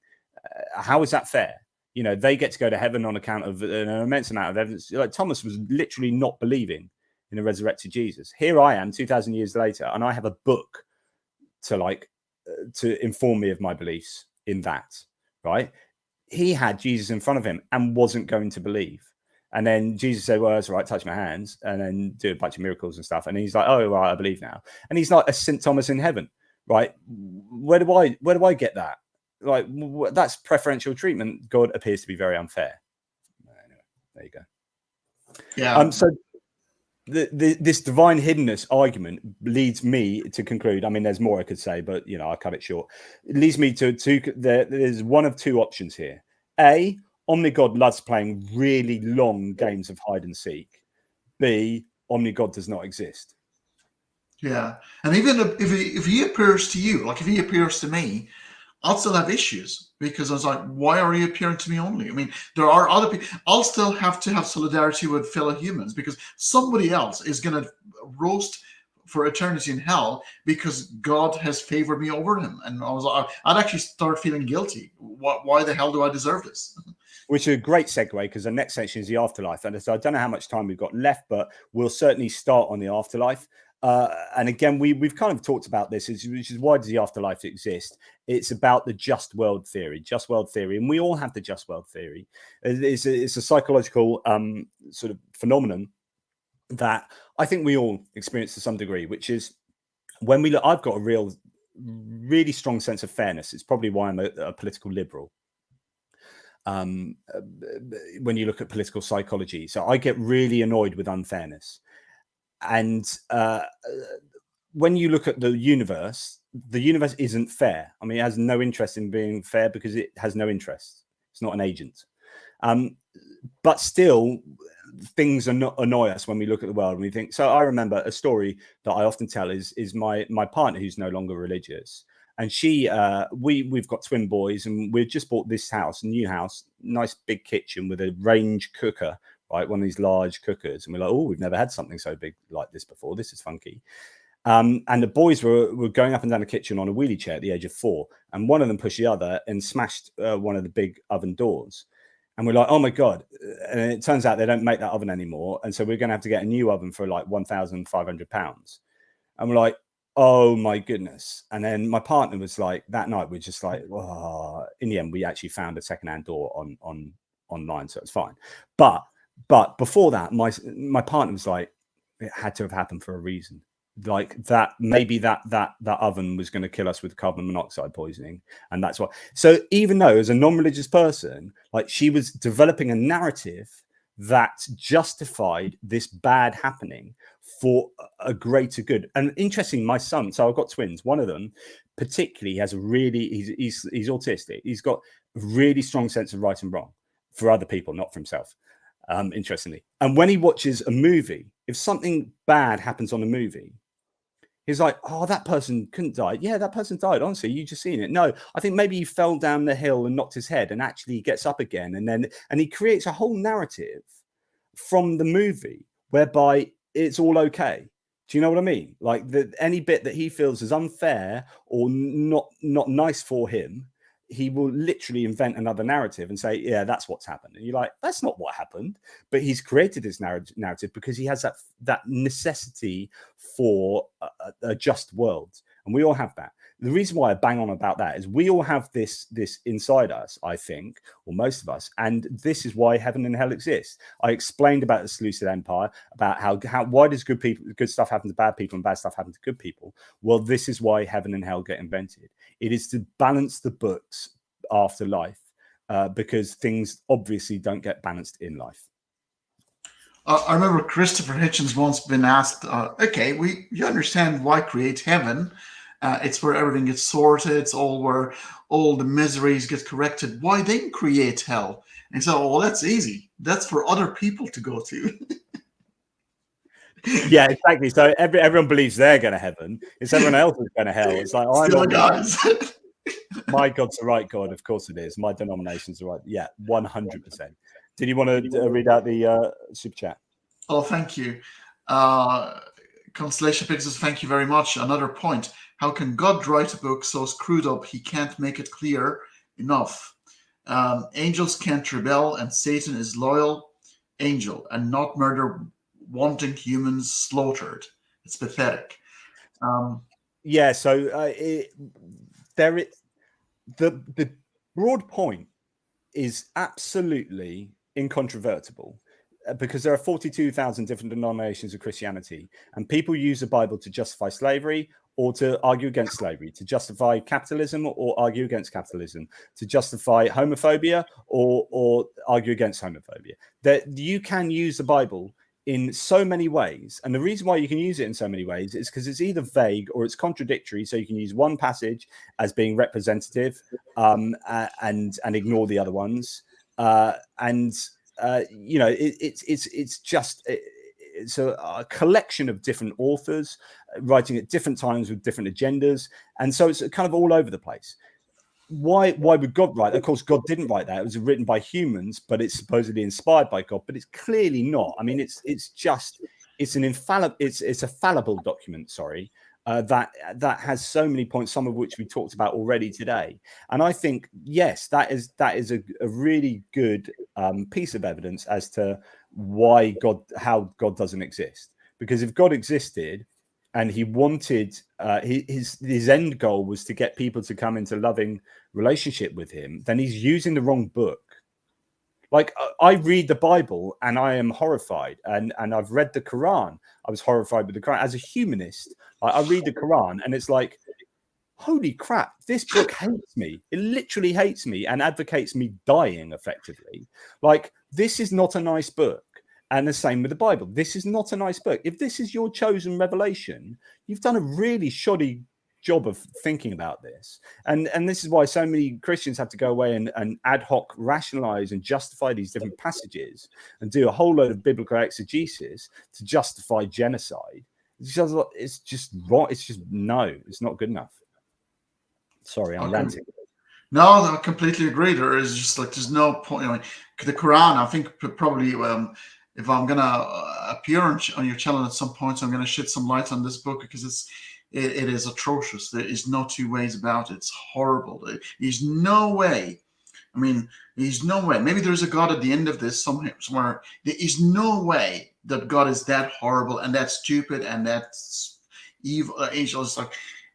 How is that fair? They get to go to heaven on account of an immense amount of evidence. Like Thomas was literally not believing in a resurrected Jesus. Here I am 2,000 years later, and I have a book to inform me of my beliefs in that, right? He had Jesus in front of him and wasn't going to believe. And then Jesus said, well, that's all right, touch my hands, and then do a bunch of miracles and stuff. And he's like, oh, right, I believe now. And he's like a St. Thomas in heaven, right? Where do I get that? Like, that's preferential treatment. God appears to be very unfair. Anyway, there you go.
Yeah.
So this divine hiddenness argument leads me to conclude. I mean, there's more I could say, but I'll cut it short. It leads me to there's one of two options here. A, Omnigod loves playing really long games of hide and seek. B, Omnigod does not exist.
Yeah, and even if he appears to you, like if he appears to me, I'll still have issues, because I was like, why are you appearing to me only? I mean, there are other people. I'll still have to have solidarity with fellow humans, because somebody else is going to roast for eternity in hell because God has favored me over him. And I'd actually start feeling guilty. Why the hell do I deserve this?
Which is a great segue, because the next section is the afterlife. And so I don't know how much time we've got left, but we'll certainly start on the afterlife. And again, we've kind of talked about this, which is why does the afterlife exist? It's about the just world theory, and we all have the just world theory. It's a psychological sort of phenomenon that I think we all experience to some degree, which is when we look. I've got a really strong sense of fairness. It's probably why I'm a political liberal. When you look at political psychology, so I get really annoyed with unfairness. And when you look at the universe isn't fair. I mean, it has no interest in being fair because it has no interest. It's not an agent. But still, things annoy us when we look at the world and we think. So I remember a story that I often tell is my partner, who's no longer religious. And we've got twin boys, and we've just bought this house, a new house, nice big kitchen with a range cooker, right? One of these large cookers. And we're like, oh, we've never had something so big like this before. This is funky. And the boys were going up and down the kitchen on a wheelie chair at the age of 4. And one of them pushed the other and smashed one of the big oven doors. And we're like, oh my God. And it turns out they don't make that oven anymore. And so we're going to have to get a new oven for like £1,500. And we're like, oh my goodness. And then my partner was like, that night we're just like, oh. In the end, we actually found a secondhand door online, so it's fine. But before that, my partner was like, it had to have happened for a reason. Like that, maybe that oven was going to kill us with carbon monoxide poisoning, and that's why. So even though as a non-religious person, like, she was developing a narrative that justified this bad happening for a greater good. And interesting, my son, so I've got twins, one of them particularly has a really, he's autistic, he's got a really strong sense of right and wrong for other people, not for himself, interestingly. And when he watches a movie, if something bad happens on a movie, he's like, oh, that person couldn't die. Yeah, that person died. Honestly, you just seen it. No, I think maybe he fell down the hill and knocked his head, and actually he gets up again. And he creates a whole narrative from the movie whereby it's all okay. Do you know what I mean? Like, any bit that he feels is unfair or not nice for him, he will literally invent another narrative and say, yeah, that's what's happened. And you're like, that's not what happened. But he's created this narrative because he has that necessity for a just world. And we all have that. The reason why I bang on about that is we all have this inside us, I think, or most of us. And this is why heaven and hell exist. I explained about the Seleucid Empire, about how why does good stuff happen to bad people and bad stuff happen to good people? Well, this is why heaven and hell get invented. It is to balance the books after life, because things obviously don't get balanced in life.
I remember Christopher Hitchens once been asked, okay, you understand why create heaven? It's where everything gets sorted. It's all where all the miseries get corrected. Why then create hell? And so, well, that's easy. That's for other people to go to.
Yeah, exactly. So everyone believes they're going to heaven. It's everyone else who's going to hell. It's like, oh,
Still, guys.
My God's the right God. Of course it is. My denomination's the right. Yeah, 100%. Did you want to read out the super chat?
Oh, thank you. Constellation Pixels, thank you very much. Another point. How can God write a book so screwed up he can't make it clear enough? Angels can't rebel, and Satan is loyal angel and not murder wanting humans slaughtered. It's pathetic.
Yeah, so the broad point is absolutely incontrovertible, because there are 42,000 different denominations of Christianity, and people use the Bible to justify slavery or to argue against slavery, to justify capitalism or argue against capitalism, to justify homophobia or argue against homophobia. That you can use the Bible in so many ways, and the reason why you can use it in so many ways is because it's either vague or it's contradictory. So you can use one passage as being representative, and ignore the other ones, you know, it's a collection of different authors writing at different times with different agendas, and so it's kind of all over the place. Why would God write? Of course, God didn't write that. It was written by humans, but it's supposedly inspired by God, but it's clearly not. I mean, it's a fallible document. Sorry. That has so many points, some of which we talked about already today. And I think, yes, that is a really good piece of evidence as to how God doesn't exist. Because if God existed and he wanted, his end goal was to get people to come into loving relationship with him, then he's using the wrong book. Like, I read the Bible and I am horrified, and I've read the Quran. I was horrified with the Quran. As a humanist, I read the Quran and it's like, holy crap, this book hates me. It literally hates me and advocates me dying effectively. Like, this is not a nice book. And the same with the Bible. This is not a nice book. If this is your chosen revelation, you've done a really shoddy job of thinking about this, and this is why so many Christians have to go away and ad hoc rationalize and justify these different passages and do a whole load of biblical exegesis to justify genocide. It's just wrong. It's not good enough. Sorry, I'm ranting.
No, I completely agree. There's no point. I mean, the Quran, I think probably, if I'm gonna appear on your channel at some point, I'm gonna shed some light on this book, because it is atrocious. There is no two ways about it. It's horrible. There's no way. I mean, there's no way. Maybe there's a God at the end of this somewhere. There is no way that God is that horrible and that stupid and that's evil, angel.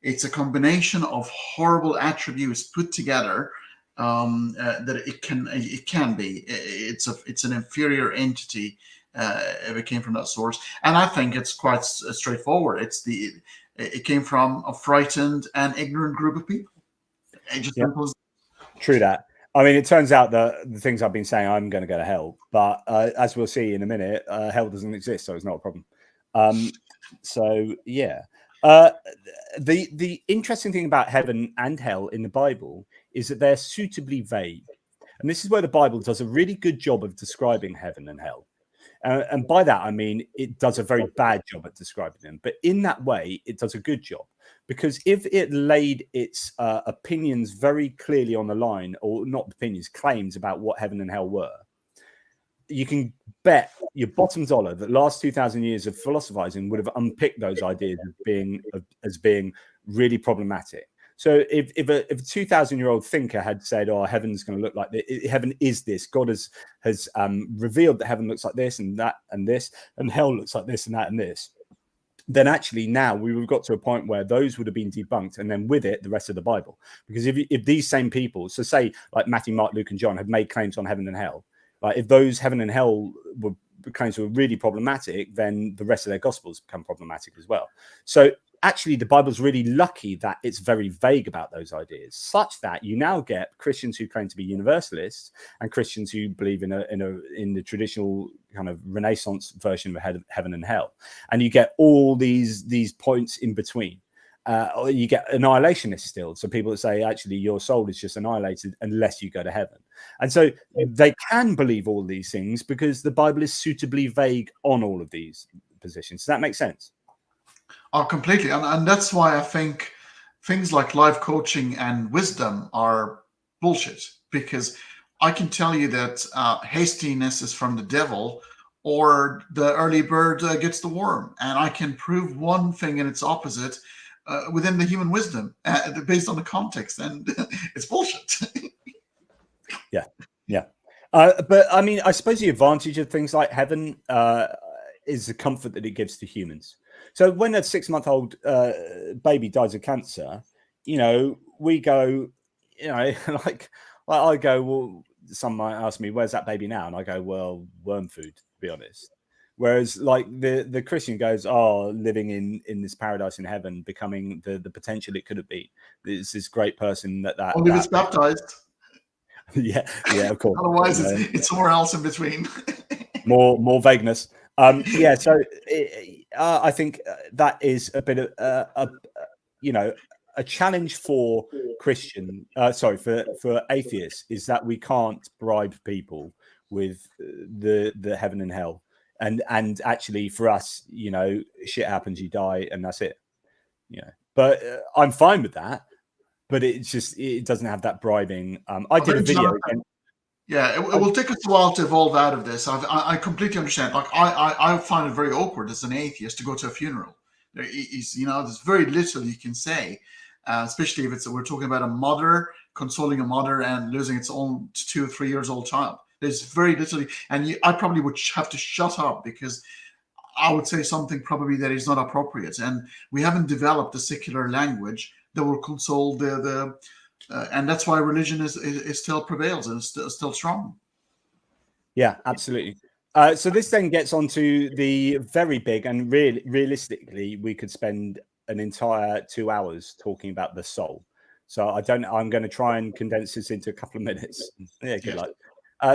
It's a combination of horrible attributes put together, that it can be. It's an inferior entity if it came from that source, and I think it's quite straightforward. It came from a frightened and ignorant group of people. It just simple as.
True that. I mean, it turns out that the things I've been saying, I'm going to go to hell. But as we'll see in a minute, hell doesn't exist, so it's not a problem. So, yeah. The interesting thing about heaven and hell in the Bible is that they're suitably vague. And this is where the Bible does a really good job of describing heaven and hell. And by that, I mean, it does a very bad job at describing them. But in that way, it does a good job. Because if it laid its opinions very clearly on the line, or not opinions, claims about what heaven and hell were, you can bet your bottom dollar that last 2,000 years of philosophizing would have unpicked those ideas as being really problematic. So if a 2,000-year-old thinker had said, "Oh, heaven's going to look like this. Heaven is this. God has revealed that heaven looks like this and that and this, and hell looks like this and that and this," then actually now we would have got to a point where those would have been debunked, and then with it the rest of the Bible. Because if these same people, so say like Matthew, Mark, Luke, and John, had made claims on heaven and hell, like if those heaven and hell claims were really problematic, then the rest of their gospels become problematic as well. So actually the Bible's really lucky that it's very vague about those ideas, such that you now get Christians who claim to be universalists and Christians who believe in the traditional kind of Renaissance version of heaven and hell, and you get all these points in between. Or you get annihilationists still, so people that say actually your soul is just annihilated unless you go to heaven. And so they can believe all these things because the Bible is suitably vague on all of these positions. Does that make sense?
Oh, completely. And that's why I think things like life coaching and wisdom are bullshit, because I can tell you that hastiness is from the devil, or the early bird gets the worm. And I can prove one thing and its opposite within the human wisdom based on the context. And it's bullshit.
Yeah. But I mean, I suppose the advantage of things like heaven is the comfort that it gives to humans. So when a 6-month-old baby dies of cancer, we go, like I go, well, some might ask me, where's that baby now? And I go, well, worm food, to be honest. Whereas like the Christian goes, oh, living in this paradise in heaven, becoming the potential it could have been. It's this great person that
Only if it's baptized.
yeah, of course.
Otherwise, it's somewhere else in between.
more vagueness. Yeah, so I think that is a bit of a challenge for for atheists, is that we can't bribe people with the heaven and hell, and actually for us, shit happens, you die, and that's it. But I'm fine with that. But it doesn't have that bribing. I did a video.
Yeah, it will take us a while to evolve out of this. I completely understand. Like I find it very awkward as an atheist to go to a funeral. There's very little you can say, especially if we're talking about a mother consoling a mother and losing its own 2 or 3 years old child. There's very little, and I probably would have to shut up because I would say something probably that is not appropriate, and we haven't developed a secular language that will console and that's why religion is still prevails and is still strong.
Yeah, absolutely. So this then gets onto the very big, and realistically, we could spend an entire 2 hours talking about the soul. So I'm going to try and condense this into a couple of minutes. Yeah, good luck.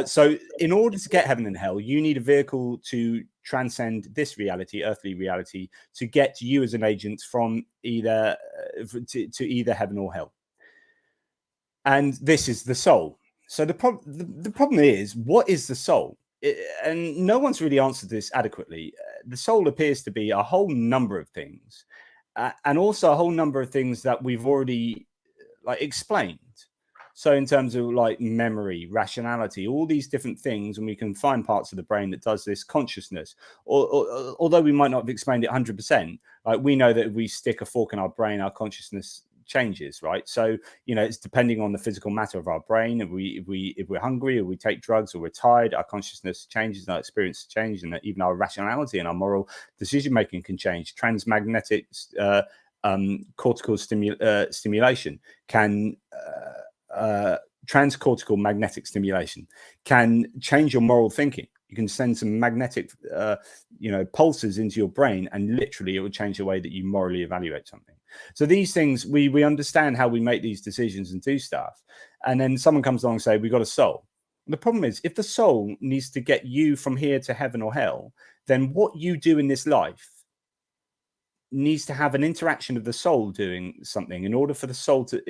So in order to get heaven and hell, you need a vehicle to transcend this reality, earthly reality, to get you as an agent from either to either heaven or hell. And this is the soul. So the problem is, what is the soul? And no one's really answered this adequately. The soul appears to be a whole number of things, and also a whole number of things that we've already explained. So in terms of like memory, rationality, all these different things, and we can find parts of the brain that does this, consciousness, although we might not have explained it 100%, like we know that if we stick a fork in our brain, our consciousness changes, right? So, you know, it's depending on the physical matter of our brain. If we're hungry, or we take drugs, or we're tired, our consciousness changes, and our experience changes, and even our rationality and our moral decision making can change. Transmagnetic cortical stimulation can transcortical magnetic stimulation can change your moral thinking. You can send some magnetic pulses into your brain, and literally it will change the way that you morally evaluate something. So these things, we understand how we make these decisions and do stuff, and then someone comes along and say, we've got a soul. The problem is, if the soul needs to get you from here to heaven or hell, then what you do in this life needs to have an interaction of the soul doing something in order for the soul to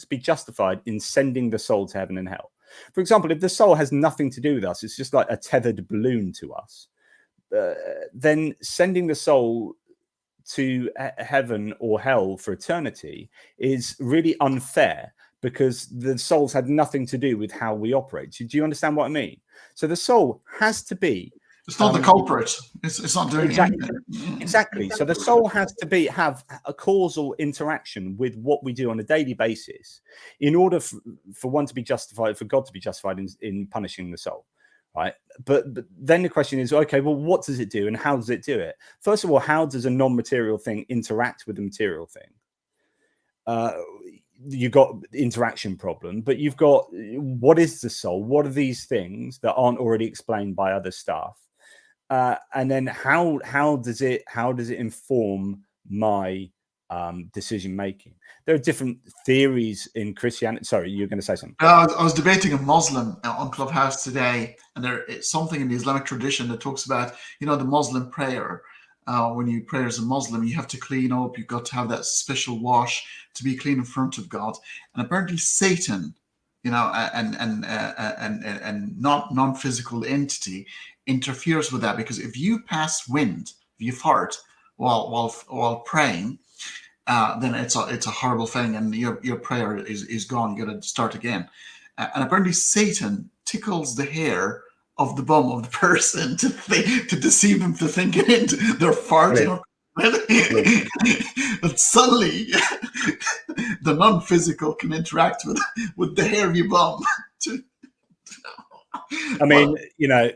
be justified in sending the soul to heaven and hell. For example, if the soul has nothing to do with us, it's just like a tethered balloon to us, then sending the soul to heaven or hell for eternity is really unfair, because the soul's had nothing to do with how we operate. Do you understand what I mean? So the soul has to be,
it's not the culprit. It's not doing anything.
Exactly. So the soul has to have a causal interaction with what we do on a daily basis in order for one to be justified, for God to be justified in punishing the soul, right? But then the question is, okay, well, what does it do and how does it do it? First of all, how does a non-material thing interact with a material thing? You've got interaction problem, but you've got, what is the soul? What are these things that aren't already explained by other stuff? And then how does it inform my decision making? There are different theories in Christianity. Sorry, you're going to say something.
I was debating a Muslim on Clubhouse today, and it's something in the Islamic tradition that talks about, the Muslim prayer. When you pray as a Muslim, you have to clean up. You've got to have that special wash to be clean in front of God. And apparently, Satan, and not non-physical entity interferes with that, because if you pass wind, if you fart while praying, then it's a horrible thing, and your prayer is gone. You got to start again. And apparently, Satan tickles the hair of the bum of the person to deceive them to think they're farting. But suddenly, the non-physical can interact with the hair of your bum.
I mean,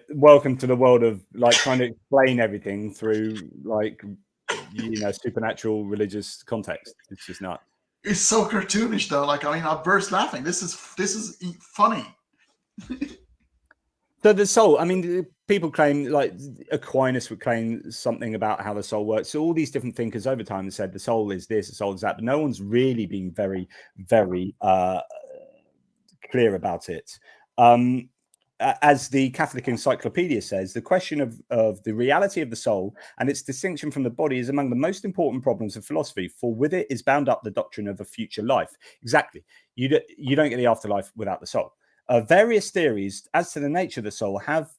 welcome to the world of trying to explain everything through supernatural religious context. It's just not.
It's so cartoonish, though. I burst laughing. This is funny.
So the soul, people claim, Aquinas would claim something about how the soul works. So all these different thinkers over time have said the soul is this, the soul is that, but no one's really been very, very clear about it. As the Catholic Encyclopedia says, the question of the reality of the soul and its distinction from the body is among the most important problems of philosophy, for with it is bound up the doctrine of a future life. Exactly. You don't get the afterlife without the soul. Various theories as to the nature of the soul have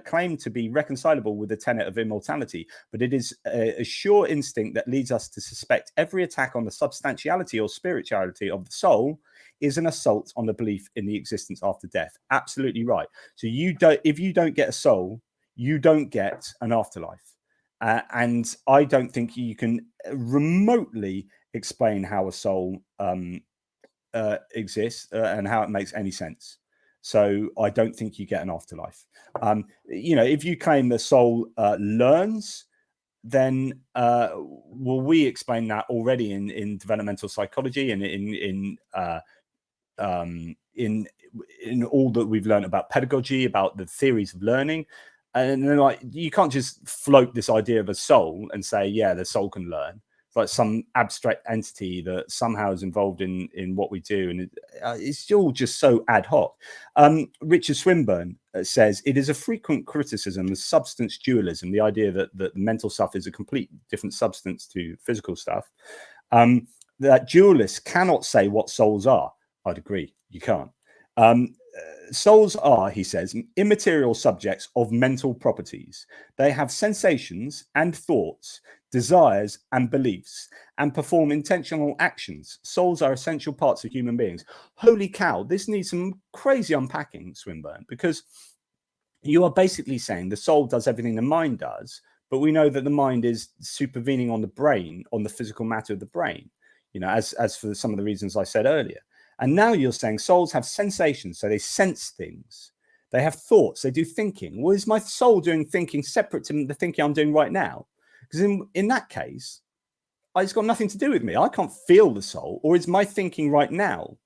claimed to be reconcilable with the tenet of immortality, but it is a sure instinct that leads us to suspect every attack on the substantiality or spirituality of the soul is an assault on the belief in the existence after death. Absolutely right. So if you don't get a soul, you don't get an afterlife. And I don't think you can remotely explain how a soul exists and how it makes any sense. So I don't think you get an afterlife. If you claim the soul learns, then we explain that already in developmental psychology and in all that we've learned about pedagogy, about the theories of learning. And then you can't just float this idea of a soul and say, yeah, the soul can learn. It's like some abstract entity that somehow is involved in what we do. And it's still just so ad hoc. Richard Swinburne says, it is a frequent criticism of substance dualism, the idea that mental stuff is a complete different substance to physical stuff, that dualists cannot say what souls are. I'd agree, you can't. Souls are, he says, immaterial subjects of mental properties. They have sensations and thoughts, desires and beliefs, and perform intentional actions. Souls are essential parts of human beings. Holy cow, this needs some crazy unpacking, Swinburne, because you are basically saying the soul does everything the mind does, but we know that the mind is supervening on the brain, on the physical matter of the brain. you know, as for some of the reasons I said earlier. And now you're saying souls have sensations, so they sense things. They have thoughts, they do thinking. Well, is my soul doing thinking separate to the thinking I'm doing right now? Because in that case, it's got nothing to do with me. I can't feel the soul. Or is my thinking right now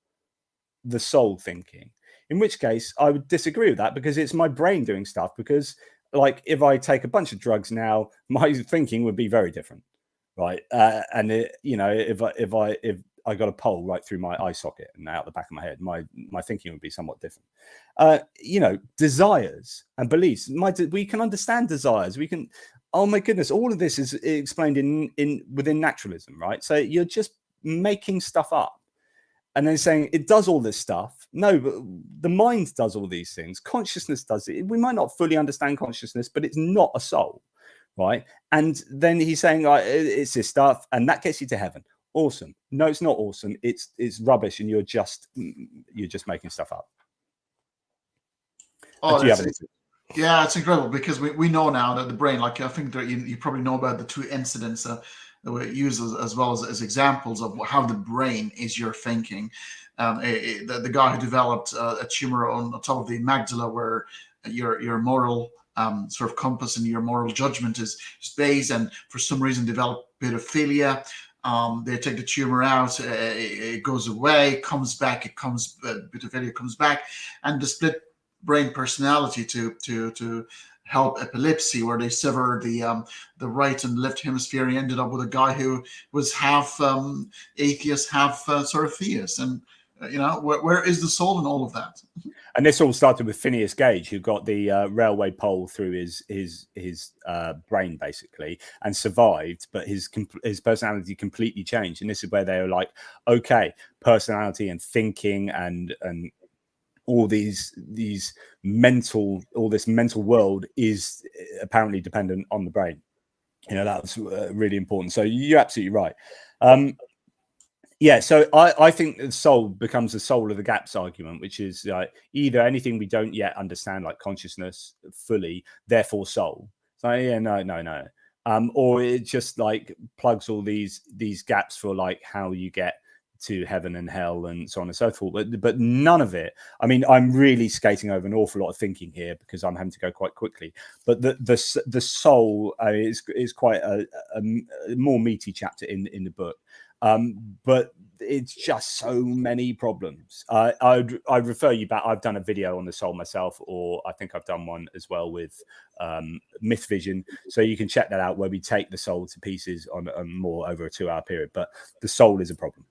the soul thinking? In which case, I would disagree with that, because it's my brain doing stuff. Because, like, if I take a bunch of drugs now, my thinking would be very different, right? And you know, if I got a pole right through my eye socket and out the back of my head, my thinking would be somewhat different. You know, desires and beliefs. We can understand desires. We can. Oh my goodness! All of this is explained within naturalism, right? So you're just making stuff up, and then saying it does all this stuff. No, but the mind does all these things. Consciousness does it. We might not fully understand consciousness, but it's not a soul, right? And then he's saying, it's this stuff, and that gets you to heaven. Awesome. No, it's not awesome. It's rubbish, and you're just making stuff up.
Oh,
do you have anything?
Yeah, it's incredible, because we know now that the brain, like, I think that you probably know about the two incidents that we use as well as examples of how the brain is your thinking. The guy who developed a tumor on top of the amygdala, where your moral sort of compass and your moral judgment is based, and for some reason developed pedophilia. They take the tumor out, it goes away, comes back, pedophilia comes back, and the split brain personality to help epilepsy, where they sever the right and left hemisphere. He ended up with a guy who was half atheist, half sort of theist. And you know, where is the soul in all of that?
And this all started with Phineas Gage, who got the railway pole through his brain, basically, and survived, but his personality completely changed. And this is where they were like, okay, personality and thinking and all this mental world is apparently dependent on the brain. You know, that's really important. So you're absolutely right. Yeah, so I think the soul becomes the soul of the gaps argument, which is like either anything we don't yet understand, like consciousness fully, therefore soul. So yeah, no. Or it just like plugs all these gaps for like how you get to heaven and hell and so on and so forth, but none of it. I mean, I'm really skating over an awful lot of thinking here because I'm having to go quite quickly. But the soul is quite a more meaty chapter in the book. But it's just so many problems. I'd refer you back. I've done a video on the soul myself, or I think I've done one as well with Myth Vision. So you can check that out, where we take the soul to pieces on more over a 2-hour period. But the soul is a problem.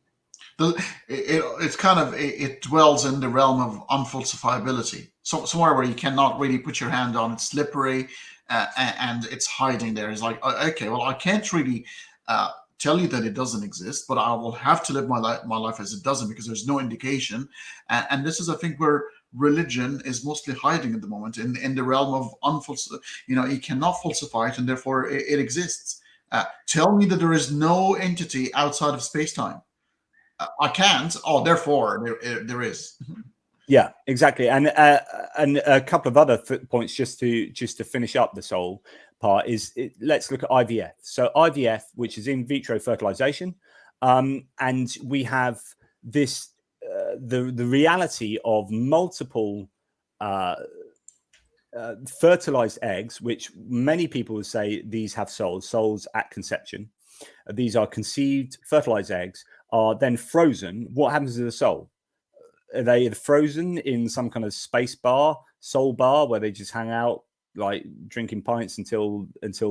It's kind of, it dwells in the realm of unfalsifiability. So somewhere where you cannot really put your hand on. It's slippery, and it's hiding there. It's like, okay, well, I can't really tell you that it doesn't exist, but I will have to live my life as it doesn't, because there's no indication. And this is, I think, where religion is mostly hiding at the moment, in the realm of you know, you cannot falsify it, and therefore it exists. Tell me that there is no entity outside of space-time. I can't. Oh, therefore there is.
Yeah, exactly. And a couple of other points just to finish up the soul part is, let's look at IVF. So IVF, which is in vitro fertilization, and we have this the reality of multiple fertilized eggs, which many people would say these have souls at conception. These are conceived, fertilized eggs are then frozen. What happens to the soul? Are they frozen in some kind of space bar, soul bar, where they just hang out like drinking pints until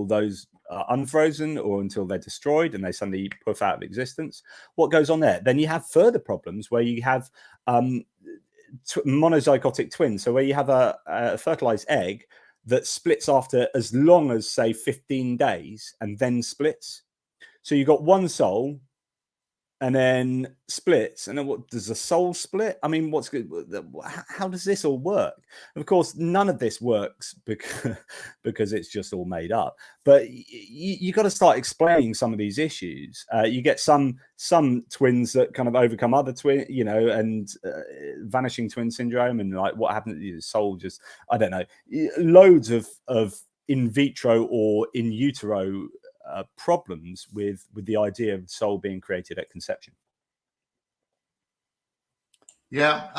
those are unfrozen, or until they're destroyed and they suddenly puff out of existence? What goes on there? Then you have further problems where you have monozygotic twins. So where you have a fertilized egg that splits after as long as, say, 15 days and then splits. So you've got one soul and then splits, and then what does the soul split? I mean, what's good? How does this all work? Of course, none of this works because it's just all made up. But you got to start explaining some of these issues. You get some twins that kind of overcome other twin, you know, and vanishing twin syndrome, and like what happened to the soul? Just, I don't know, loads of in vitro or in utero problems with the idea of the soul being created at conception.
Yeah.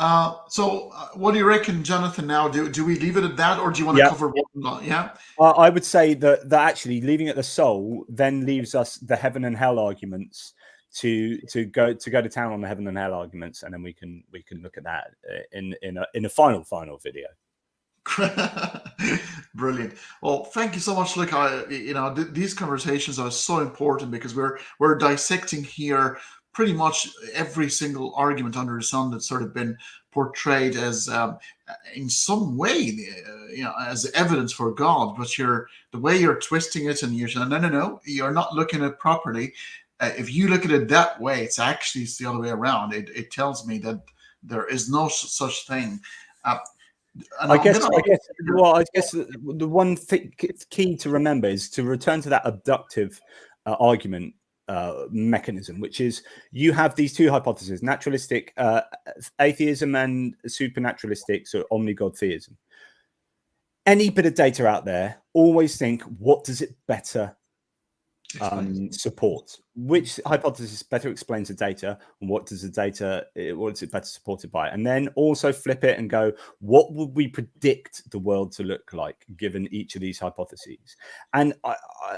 So what do you reckon, Jonathan? Now, do we leave it at that, or do you want to cover one? Yeah.
I would say that actually leaving at the soul then leaves us the heaven and hell arguments to go to town on the heaven and hell arguments, and then we can look at that in a final video.
Brilliant. Well, thank you so much. Look, these conversations are so important because we're dissecting here pretty much every single argument under the sun that's sort of been portrayed as in some way as evidence for God, but the way you're twisting it, and you're saying no, you're not looking at it properly. If you look at it that way, it's the other way around. It tells me that there is no such thing.
I guess the one key to remember is to return to that abductive argument mechanism, which is you have these two hypotheses: naturalistic atheism and supernaturalistic, so omni-god theism. Any bit of data out there, always think, what does it better support? Which hypothesis better explains the data, and what is it better supported by? And then also flip it and go, what would we predict the world to look like given each of these hypotheses? And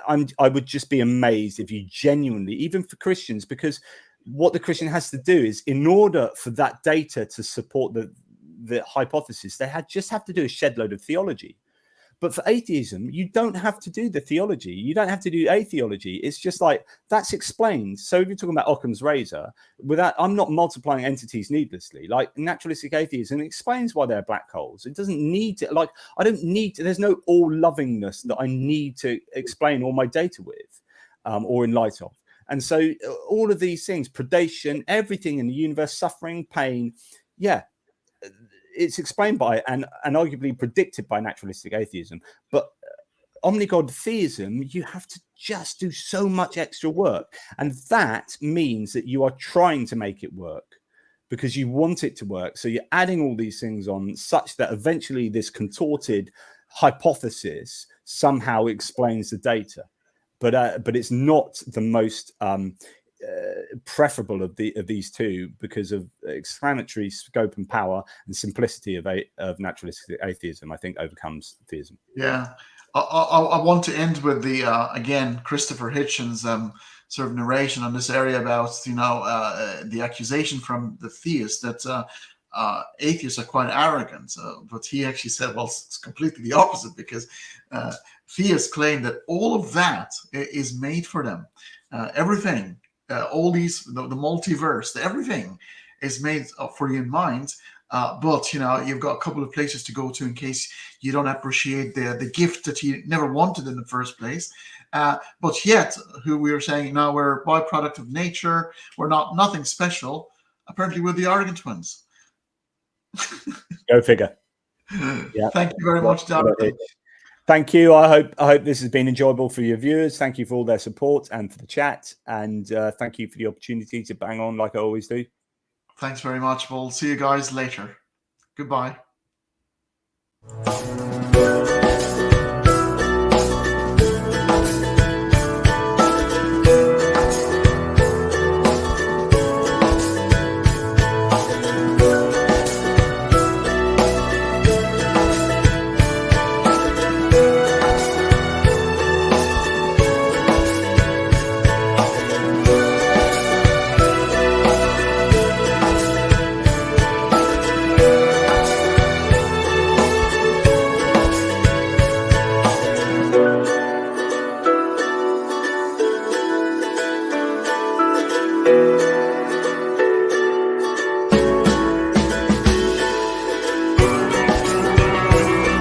I would just be amazed if you genuinely, even for Christians, because what the Christian has to do is, in order for that data to support the hypothesis, they just have to do a shed load of theology. But for atheism, you don't have to do the theology. You don't have to do atheology. It's just like, that's explained. So if you're talking about Occam's razor, I'm not multiplying entities needlessly. Like naturalistic atheism explains why they're black holes. It doesn't need to, there's no all-lovingness that I need to explain all my data with or in light of. And so all of these things, predation, everything in the universe, suffering, pain, it's explained by and arguably predicted by naturalistic atheism. But omni-god theism, you have to just do so much extra work. And that means that you are trying to make it work because you want it to work. So you're adding all these things on such that eventually this contorted hypothesis somehow explains the data. But it's not the most preferable of these two because of explanatory scope and power, and simplicity of naturalistic atheism, I think, overcomes theism.
Yeah, I want to end with the again Christopher Hitchens sort of narration on this area about the accusation from the theist that atheists are quite arrogant, but he actually said, well, it's completely the opposite, because theists claim that all of that is made for them. Everything, all these, the multiverse, everything is made for you in mind. But you've got a couple of places to go to in case you don't appreciate the gift that you never wanted in the first place. But yet, who we are saying now, we're a byproduct of nature. We're nothing special. Apparently, we're the arrogant ones.
Go figure.
Yeah. Thank you very much, Jonathan.
Thank you. I hope this has been enjoyable for your viewers. Thank you for all their support and for the chat. And thank you for the opportunity to bang on like I always do.
Thanks very much. We'll see you guys later. Goodbye.